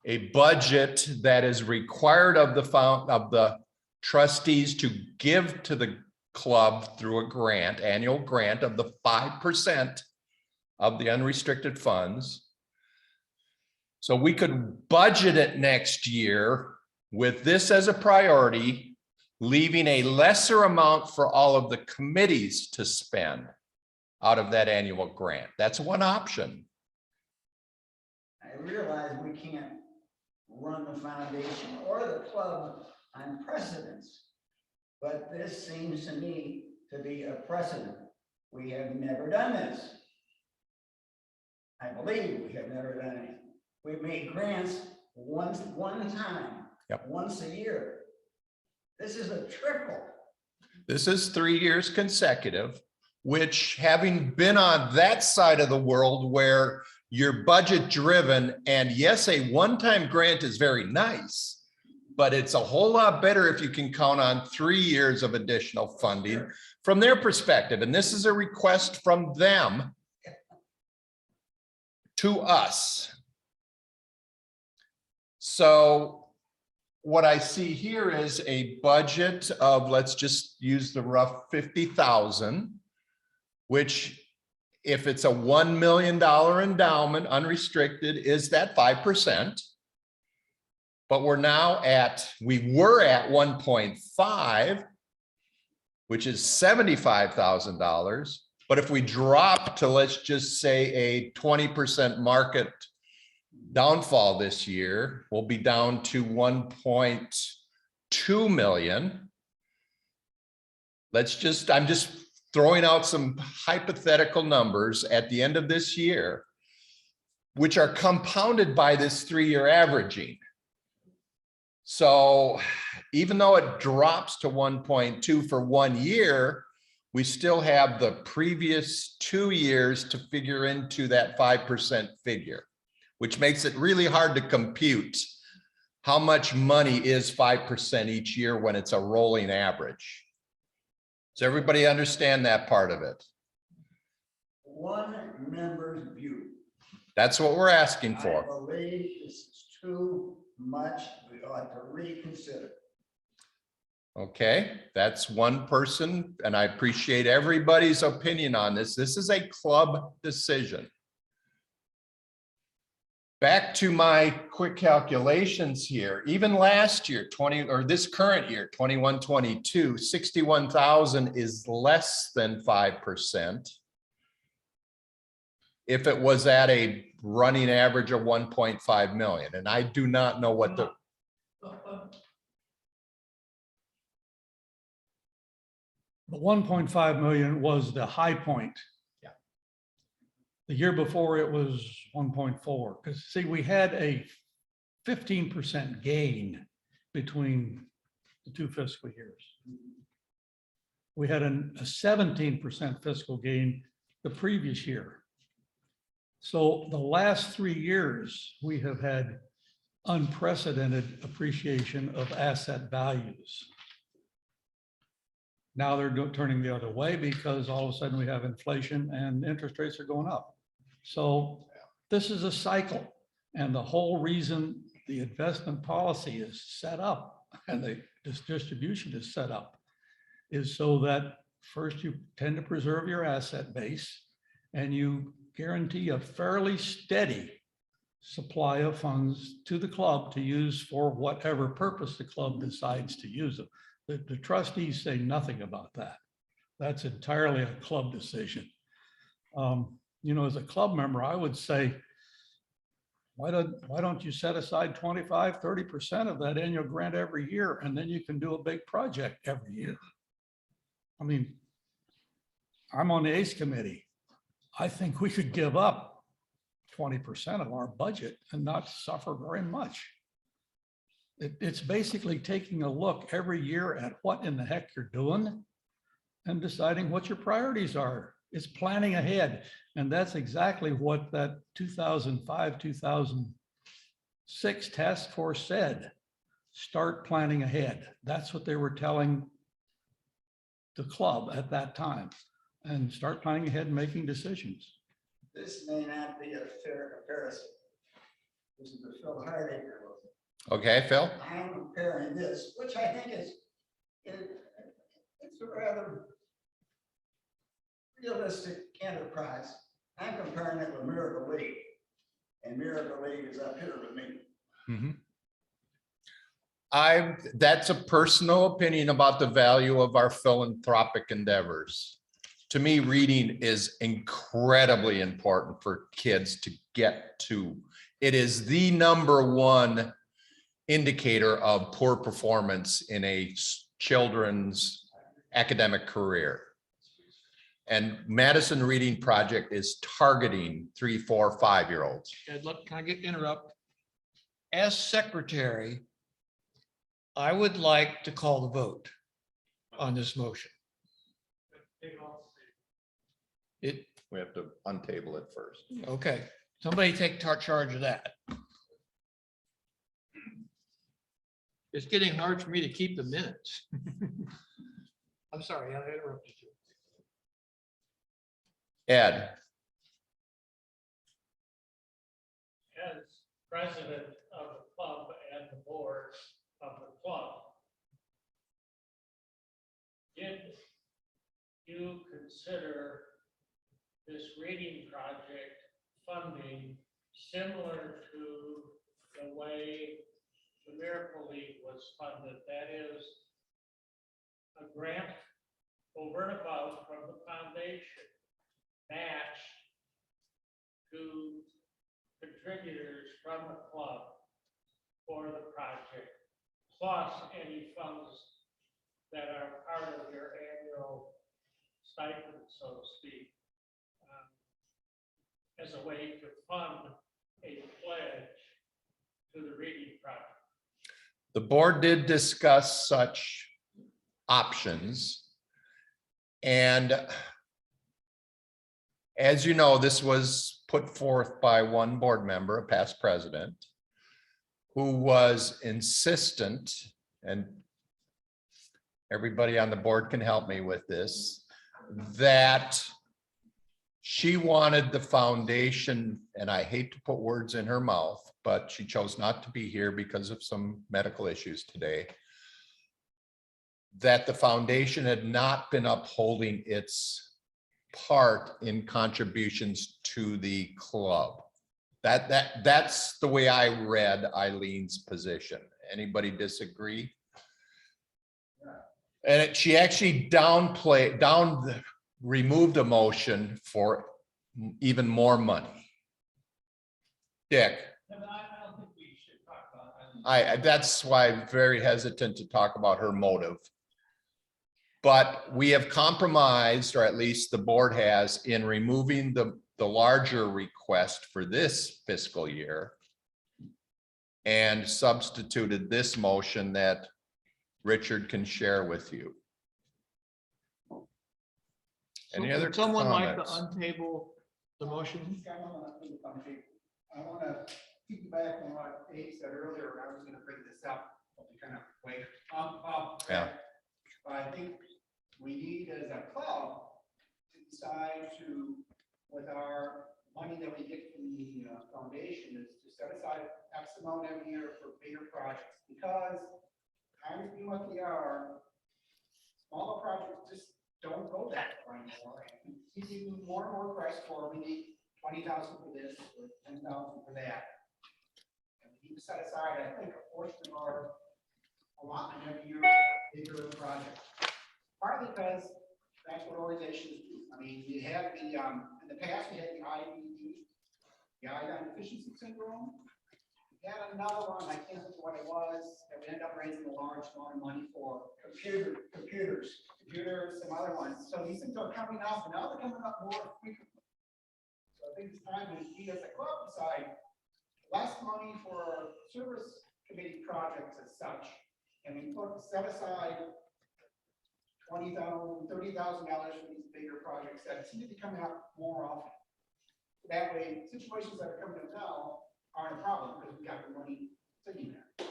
a budget that is required of the trustees to give to the club through a grant, annual grant of the 5% of the unrestricted funds. So we could budget it next year with this as a priority, leaving a lesser amount for all of the committees to spend out of that annual grant. That's one option. I realize we can't run the foundation or the club on precedents, but this seems to me to be a precedent. We have never done this. I believe we have never done it. We've made grants one time, once a year. This is a triple. This is 3 years consecutive, which, having been on that side of the world where you're budget driven, and yes, a one-time grant is very nice, but it's a whole lot better if you can count on 3 years of additional funding from their perspective. And this is a request from them to us. So what I see here is a budget of, let's just use the rough 50,000, which, if it's a $1 million endowment, unrestricted, is that 5%. But we were at 1.5, which is $75,000. But if we drop to, let's just say, a 20% market downfall this year, we'll be down to 1.2 million. I'm just throwing out some hypothetical numbers at the end of this year, which are compounded by this 3-year averaging. So even though it drops to 1.2 for 1 year, we still have the previous 2 years to figure into that 5% figure, which makes it really hard to compute how much money is 5% each year when it's a rolling average. Does everybody understand that part of it? One member's view. That's what we're asking I for. believe this is too much. We ought to reconsider. Okay, that's one person, and I appreciate everybody's opinion on this. This is a club decision. Back to my quick calculations here. Even last year, this current year, 21-22, 61,000 is less than 5%. If it was at a running average of 1.5 million, and I do not know what the. The 1.5 million was the high point. Yeah. The year before it was 1.4, because see, we had a 15% gain between the 2 fiscal years. We had a 17% fiscal gain the previous year. So the last 3 years, we have had unprecedented appreciation of asset values. Now they're turning the other way because all of a sudden we have inflation and interest rates are going up. So this is a cycle. And the whole reason the investment policy is set up and this distribution is set up is so that first you tend to preserve your asset base and you guarantee a fairly steady supply of funds to the club to use for whatever purpose the club decides to use them. The trustees say nothing about that. That's entirely a club decision. You know, as a club member, I would say, why don't you set aside 25, 30% of that annual grant every year, and then you can do a big project every year. I mean, I'm on the ACE committee. I think we could give up 20% of our budget and not suffer very much. It's basically taking a look every year at what in the heck you're doing and deciding what your priorities are. It's planning ahead. And that's exactly what that 2005, 2006 task force said. Start planning ahead. That's what they were telling the club at that time. And start planning ahead and making decisions. This may not be a fair comparison. This is the Phil Harding. Okay, Phil? I'm comparing this, which I think is, it's a rather realistic enterprise. I'm comparing it with Miracle League, and Miracle League is up here with me. That's a personal opinion about the value of our philanthropic endeavors. To me, reading is incredibly important for kids to get to. It is the #1 indicator of poor performance in a children's academic career. And Madison Reading Project is targeting 3, 4, 5-year-olds. Ed, look, can I interrupt? As secretary, I would like to call the vote on this motion. We have to untable it first. Okay, somebody take charge of that. It's getting hard for me to keep the minutes. I'm sorry, I interrupted you. Ed, As president of the club and the board of the club, did you consider this reading project funding similar to the way the Miracle League was funded? That is a grant over and above from the foundation, matched to contributors from the club for the project, plus any funds that are part of your annual stipend, so to speak, as a way to fund a pledge to the reading project. the board did discuss such options. And as you know, this was put forth by one board member, a past president, who was insistent, and everybody on the board can help me with this, that she wanted the foundation, and I hate to put words in her mouth, but she chose not to be here because of some medical issues today, that the foundation had not been upholding its part in contributions to the club. That's the way I read Eileen's position. Anybody disagree? And she actually removed a motion for even more money. Dick? No, but I don't think we should talk about that. That's why I'm very hesitant to talk about her motive. But we have compromised, or at least the board has, in removing the larger request for this fiscal year and substituted this motion that Richard can share with you. Any other Would someone like to comments? untable the motion? I want to piggyback on what Dave said earlier, and I was gonna bring this up, but we kind of wait. Yeah. I think we need as a club to decide to, with our money that we get from the foundation, is to set aside X amount every year for bigger projects, because times being what they are, smaller projects just don't go that far anymore. And we see more and more requests for, we need 20,000 for this, or 10,000 for that. And we need to set aside, I think, a portion of our allotment every year for bigger projects. Partly because that's what organizations do. I mean, we had the, in the past, we had the IDD, the iodine deficiency syndrome. We had another one, I can't think of what it was, that we ended up raising a large amount of money for computers, some other ones. So these things are coming up, and now they're coming up more frequently. So I think it's time to we as a club decide less money for service committee projects as such, and we set aside $20,000, $30,000 for these bigger projects that seem to be coming up more often. That way, situations that are coming up now aren't a problem because we got the money sitting there.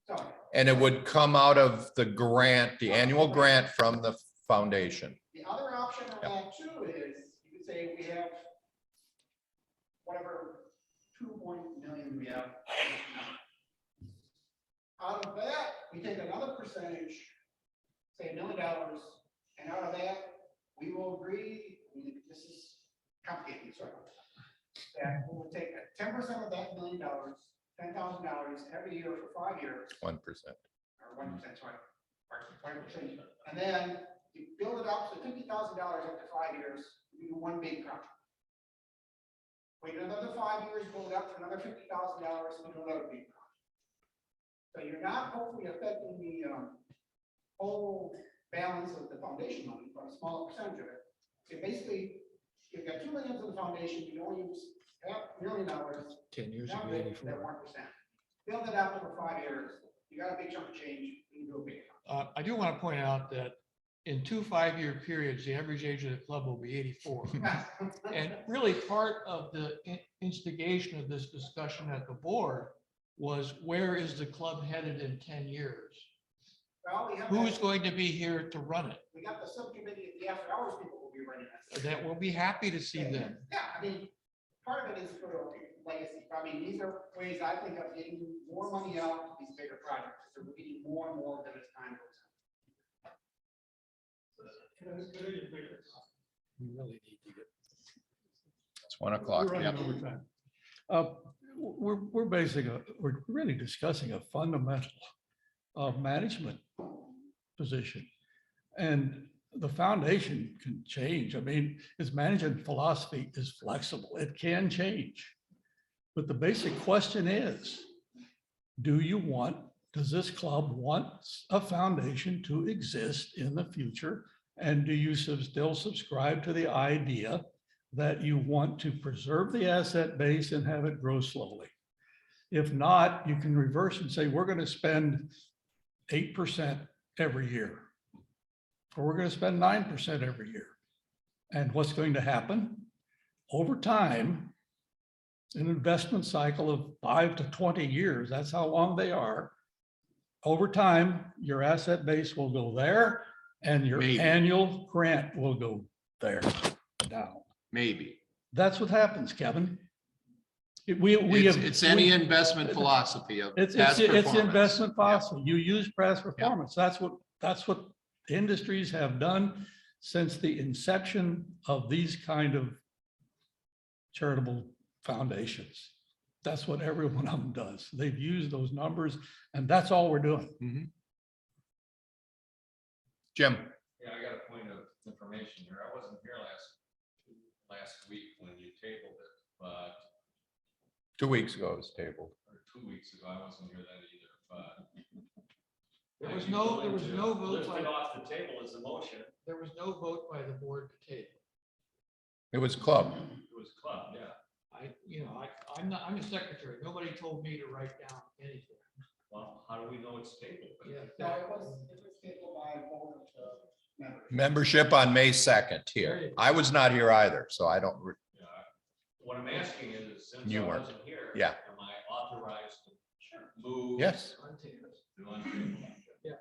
So. And it would come out of the grant, the annual grant from the foundation. The other option on that too is you could say we have whatever 2 million we have. Out of that, we take another percentage, say $1 million, and out of that, we will agree, this is complicated, sorry, that we'll take 10% of that $1 million, $10,000 every year for 5 years. 1%. Or 1%, sorry, or 5%. And then you build it up to $50,000 after 5 years, you do one big project. Wait another 5 years, build it up to another $50,000, and do another big project. So you're not hopefully affecting the whole balance of the foundation money, but a smaller percentage of it. So basically, you've got 2 million of the foundation, you only use $500,000. 10 years Now would be that 84. 1%. Build it up over 5 years, you got a big chunk of change, you can do a big. I do want to point out that in 2 5-year periods, the average age of the club will be 84. And really part of the instigation of this discussion at the board was, where is the club headed in 10 years? Well, we have Who's that- going to be here to run it? We got the subcommittee, the after hours people will be running this. That we'll be happy to see them. Yeah, I mean, part of it is for legacy. I mean, these are ways I think of getting more money out of these bigger projects. So we're getting more and more of them as time goes We really need to get. It's 1 o'clock. We're running Yep. overtime. We're really discussing a fundamental management position. And the foundation can change. I mean, its management philosophy is flexible. It can change. But the basic question is, does this club want a foundation to exist in the future? And do you still subscribe to the idea that you want to preserve the asset base and have it grow slowly? If not, you can reverse and say, we're going to spend 8% every year, or we're going to spend 9% every year. And what's going to happen? Over time, an investment cycle of 5 to 20 years, that's how long they are. Over time, your asset base will go there and your Maybe. annual grant will go there down. Maybe. That's what happens, Kevin. It's any investment philosophy of It's past performance. investment philosophy. You use past performance. That's what industries have done since the inception of these kind of charitable foundations. That's what every one of them does. They've used those numbers, and that's all we're doing. Mhm. Jim, Yeah, I got a point of information here. I wasn't here last week when you tabled it, but, 2 weeks ago it was tabled. or 2 weeks ago, I wasn't here then either, but. There was no vote Lift it by, off the table as a motion. there was no vote by the board to table. It was club. It was club, yeah. I'm a secretary. Nobody told me to write down anything. Well, how do we know it's tabled? Yeah. on. No, it was tabled by both of the members. Membership on May 2nd here. I was not here either, so I don't, Yeah. What I'm asking is, since You I weren't. wasn't here. Yeah. Am I authorized to move? Yes. To untable? Yes.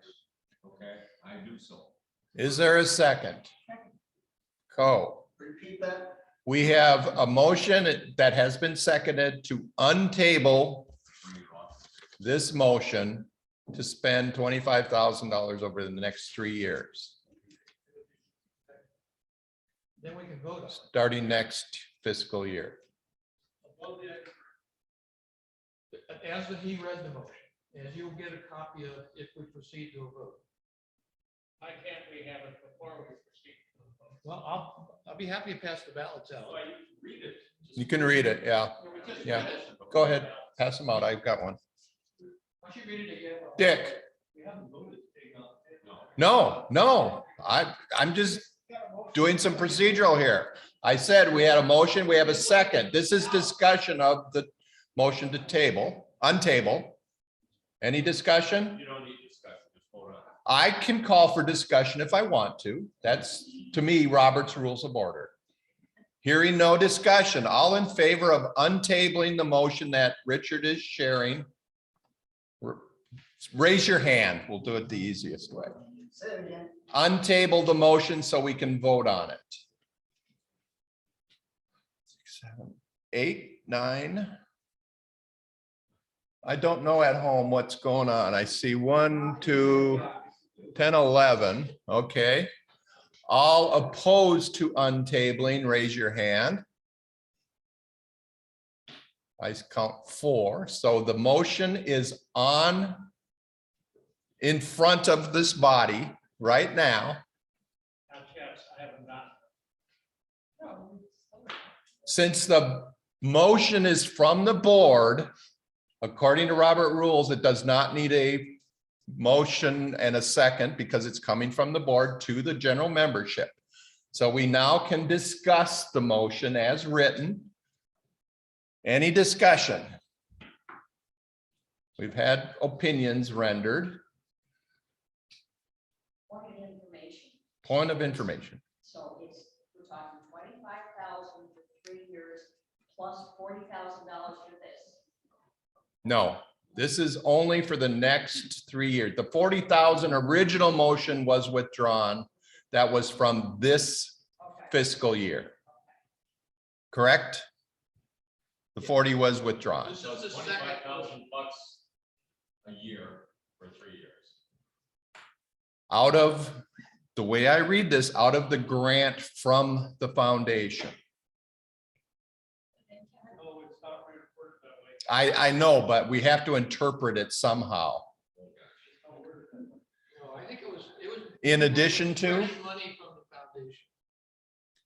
Okay, I do so. Is there a second? Co. Repeat that. We have a motion that has been seconded to untable this motion to spend $25,000 over the next 3 years, Then we can vote on it. starting next fiscal year. As he read the motion, and you'll get a copy of if we proceed to a vote. Why can't we have it before we proceed to the vote? Well, I'll be happy to pass the ballots out. Well, you read it. You can read it, yeah. We just Yeah. read it before Go ahead, the ballots. pass them out. I've got one. Why don't you read it again? Dick? We haven't voted to take out. No, I'm just doing some procedural here. I said we had a motion, we have a second. This is discussion of the motion to table, untable. Any discussion? You don't need discussion, just vote on it. I can call for discussion if I want to. That's, to me, Robert's Rules of Order. Hearing no discussion, all in favor of untabling the motion that Richard is sharing, raise your hand. We'll do it the easiest way. Say it again. Untable the motion so we can vote on it. 6, 7, 8, 9. I don't know at home what's going on. I see 1, 2, 10, 11. Okay. All opposed to untabling, raise your hand. I count 4. So the motion is on in front of this body right now. Not yet, I haven't gotten it. Since the motion is from the board, according to Robert rules, it does not need a motion and a second because it's coming from the board to the general membership. So we now can discuss the motion as written. Any discussion? We've had opinions rendered. Point of information. Point of information. So we're talking 25,000 for 3 years plus $40,000 for this. No, this is only for the next 3 years. The 40,000 original motion was withdrawn. That was from this fiscal year. Correct? The 40 was withdrawn. So it's $25,000 a year for 3 years. Out of, the way I read this, out of the grant from the foundation. No, it's not worded that way. I know, but we have to interpret it somehow. No, I think it was. In addition to? Money from the foundation.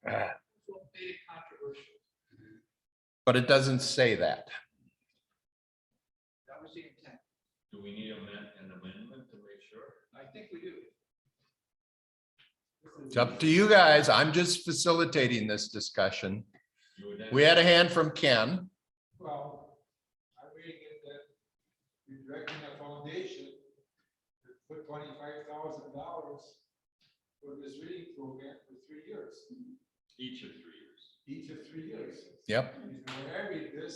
Ah. That's what made it controversial. But it doesn't say that. That was the intent. Do we need an amendment to make sure? I think we do. It's up to you guys. I'm just facilitating this discussion. You would then- We had a hand from Ken. Well, I'm reading it that you're directing a foundation to put $25,000 for this reading program for 3 years, Each of 3 years. each of 3 years. Yep. And when I read this,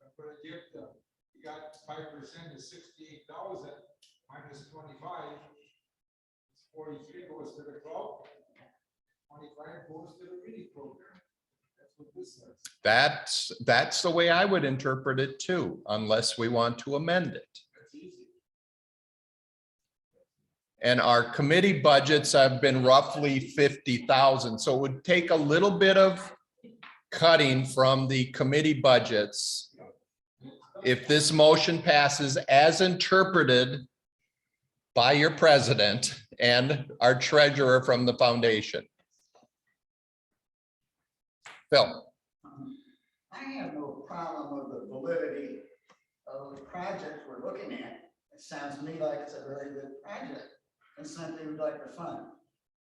I'm gonna give you got 5% is 68,000 minus 25. It's 43 goes to the club, 25 goes to the reading program. That's what this says. That's the way I would interpret it too, unless we want to amend it. That's easy. And our committee budgets have been roughly 50,000. So it would take a little bit of cutting from the committee budgets if this motion passes as interpreted by your president and our treasurer from the foundation. Phil. I have no problem with the validity of the project we're looking at. It sounds to me like it's a very good project and something we'd like to fund.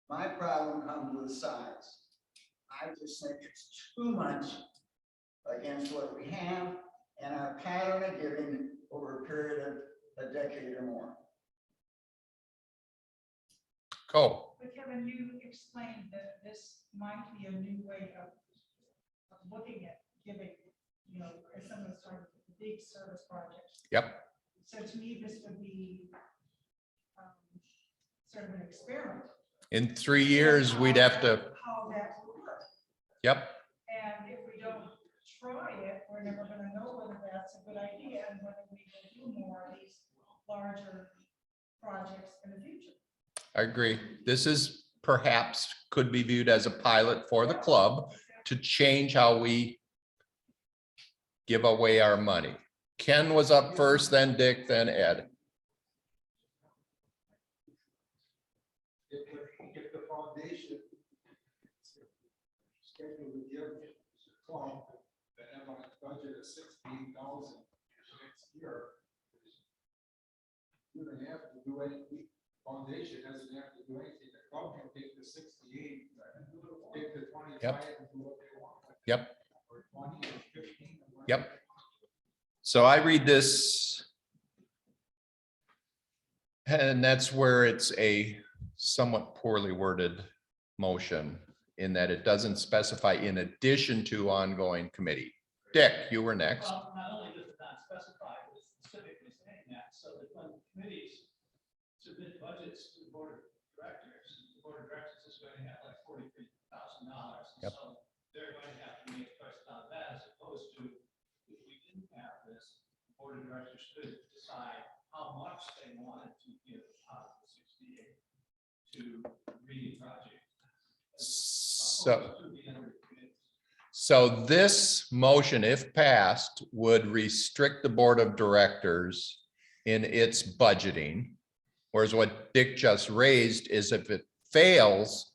My problem comes with size. I just think it's too much against what we have and our pattern of giving over a period of a decade or more. Go. But Kevin, you explained that this might be a new way of looking at giving, you know, as some of the sort of big service projects. Yep. So to me, this would be sort of an experiment. In 3 years, we'd have to, How that would work. yep, And if we don't try it, we're never gonna know whether that's a good idea and whether we will do more of these larger projects in the future. I agree. This is perhaps could be viewed as a pilot for the club to change how we give away our money. Ken was up first, then Dick, then Ed. If the foundation scheduled to give the club the MLS budget of 16,000 next year, you don't have to do anything. Foundation doesn't have to do anything. The club can take the 68, take the 25 and do what they want. Yep. Or 20 or 15. Or Yep. So I read this, and that's where it's a somewhat poorly worded motion in that it doesn't specify in addition to ongoing committee. Dick, you were next. Well, not only does it not specify, but it's specifically saying that, so that when committees submit budgets to the board of directors is going to have like $43,000. Yep. So they're going to have to make a choice on that, as opposed to if we didn't have this, the board of directors could decide how much they wanted to give out of the 68 to reading project. So this motion, if passed, would restrict the board of directors in its budgeting. Whereas what Dick just raised is if it fails,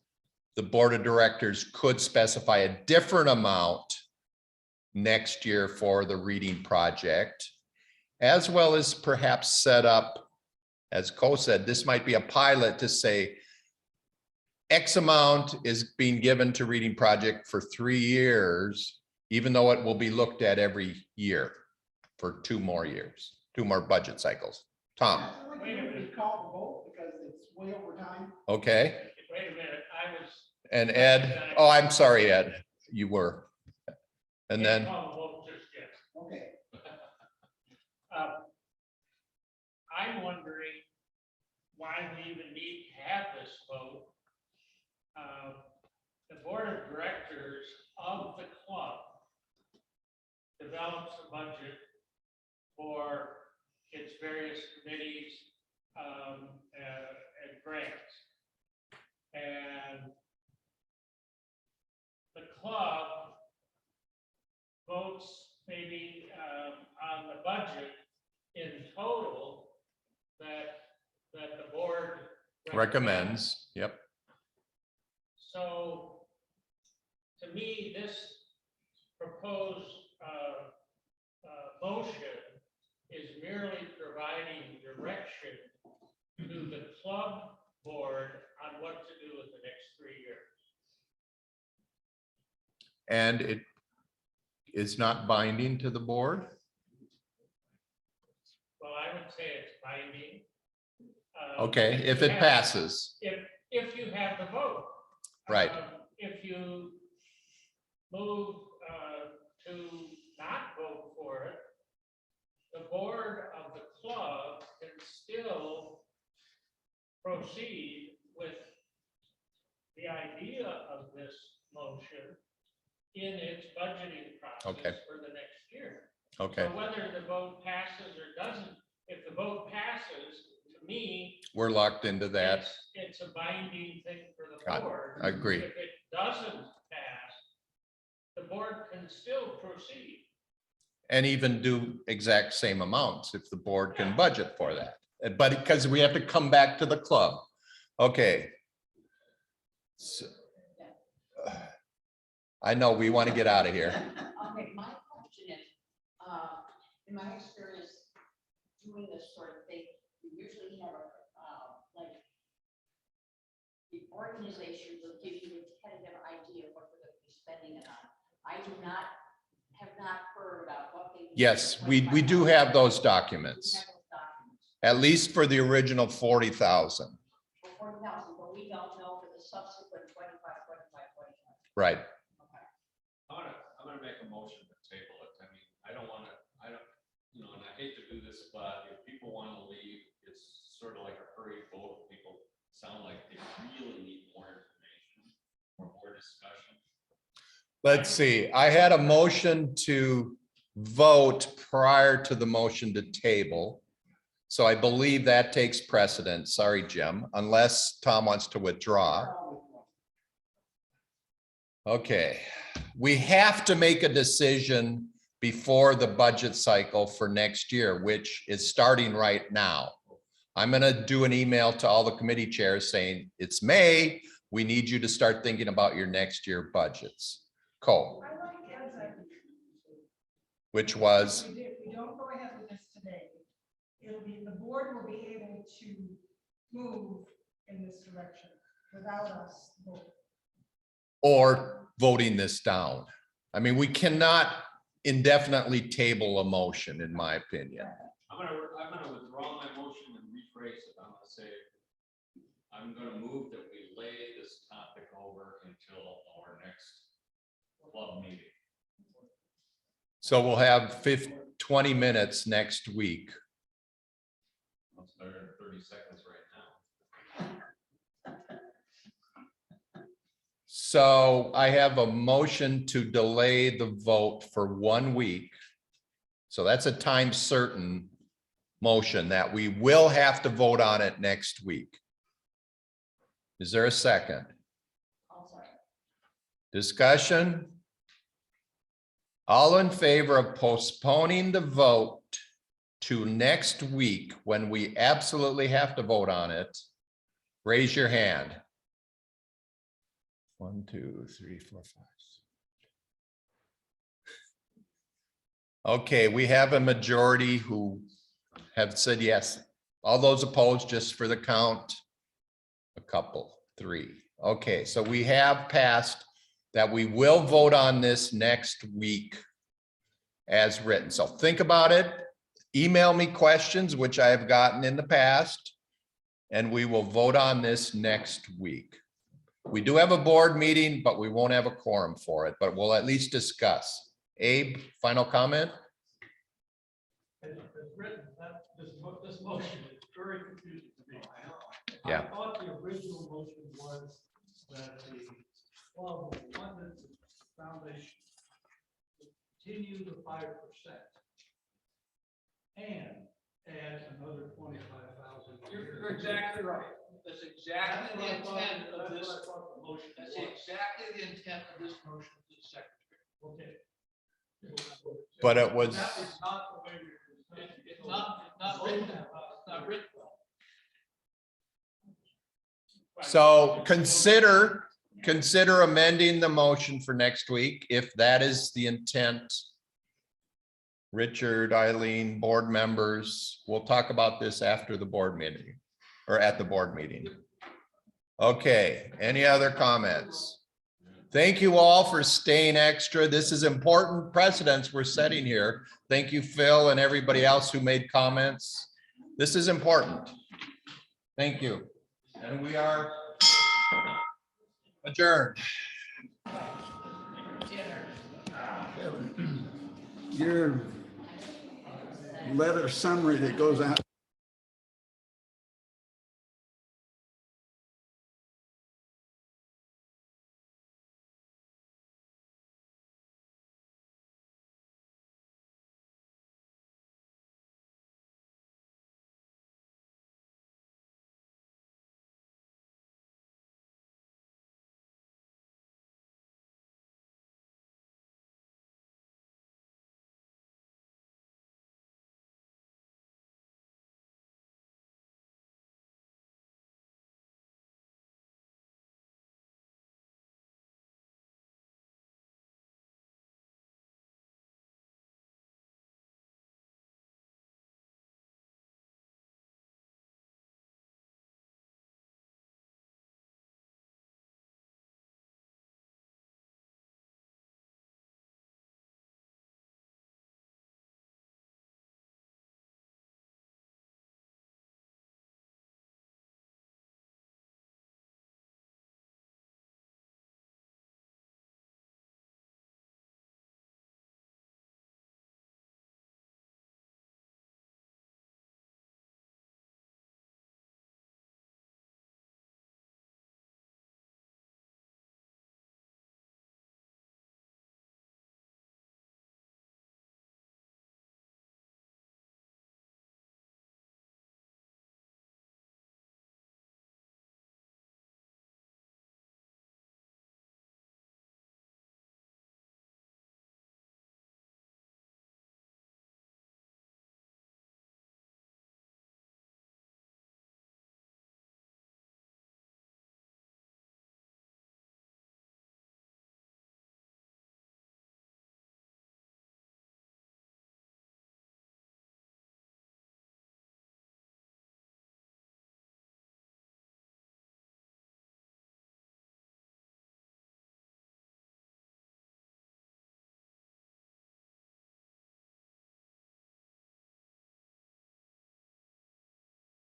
the board of directors could specify a different amount next year for the reading project, as well as perhaps set up, as Cole said, this might be a pilot to say X amount is being given to reading project for 3 years, even though it will be looked at every year for 2 more years, 2 more budget cycles. Tom. Wait a minute. Call the vote because it's way over time. Okay. Wait a minute, I was. And Ed, oh, I'm sorry, Ed, you were. And then, Can't call the vote just yet. Okay. I'm wondering why we even need to have this vote. The board of directors of the club develops a budget for its various committees and grants. And the club votes maybe on the budget in total that the board recommends, yep. So to me, this proposed motion is merely providing direction to the club board on what to do with the next 3 years. And it is not binding to the board? Well, I would say it's binding. Okay, if it passes. If you have the vote. Right. If you move to not vote for it, the board of the club can still proceed with the idea of this motion in its budgeting process for the next year. Okay, So whether the vote passes or doesn't, if the vote passes, to me, we're locked into that. it's a binding thing for the Got it. board. I agree. If it doesn't pass, the board can still proceed. And even do exact same amounts if the board can budget for that. But because we have to come back to the club. Okay. So, I know we want to get out of here. Okay, my question is, in my experience doing this sort of thing, you usually have a, like, the organization will give you a tentative idea of what they're going to be spending it on. I have not heard about what they. Yes, we do have those documents, We have those documents. at least for the original 40,000. For 40,000, but we don't know for the subsequent 25, 25, 25. Right. Okay. I'm gonna make a motion to table it. I mean, I don't, and I hate to do this, but if people want to leave, it's sort of like a hurried vote. People sound like they really need more information or more discussion. Let's see, I had a motion to vote prior to the motion to table. So I believe that takes precedence. Sorry, Jim, unless Tom wants to withdraw. Okay, we have to make a decision before the budget cycle for next year, which is starting right now. I'm gonna do an email to all the committee chairs saying, it's May, we need you to start thinking about your next year budgets. Cole, I like Ed's idea. which was, If we don't go ahead with this today, the board will be able to move in this direction without us voting. or voting this down. I mean, we cannot indefinitely table a motion, in my opinion. I'm gonna withdraw my motion and rephrase it. I'm gonna say, I'm gonna move that we lay this topic over until our next club meeting. So we'll have 20 minutes next week. It's better than 30 seconds right now. So I have a motion to delay the vote for 1 week. So that's a time certain motion that we will have to vote on it next week. Is there a second? Discussion? All in favor of postponing the vote to next week when we absolutely have to vote on it, raise your hand. 1, 2, 3, 4, 5. Okay, we have a majority who have said yes. All those opposed, just for the count, a couple, 3. Okay, so we have passed that we will vote on this next week as written. So think about it. Email me questions, which I have gotten in the past, and we will vote on this next week. We do have a board meeting, but we won't have a quorum for it, but we'll at least discuss. Abe, final comment? As written, this motion is very confusing to me. Yeah. I thought the original motion was that the club wanted the foundation to continue the 5% and add another 25,000. You're exactly right. That's exactly the intent of this. That's exactly the intent of this motion to the secretary. Okay. But it was, That is not the way we. It's not written. It's not written. so consider amending the motion for next week, if that is the intent. Richard, Eileen, board members, we'll talk about this after the board meeting or at the board meeting. Okay, any other comments? Thank you all for staying extra. This is important precedents we're setting here. Thank you, Phil, and everybody else who made comments. This is important. Thank you. And we are adjourned. Your letter summary that goes out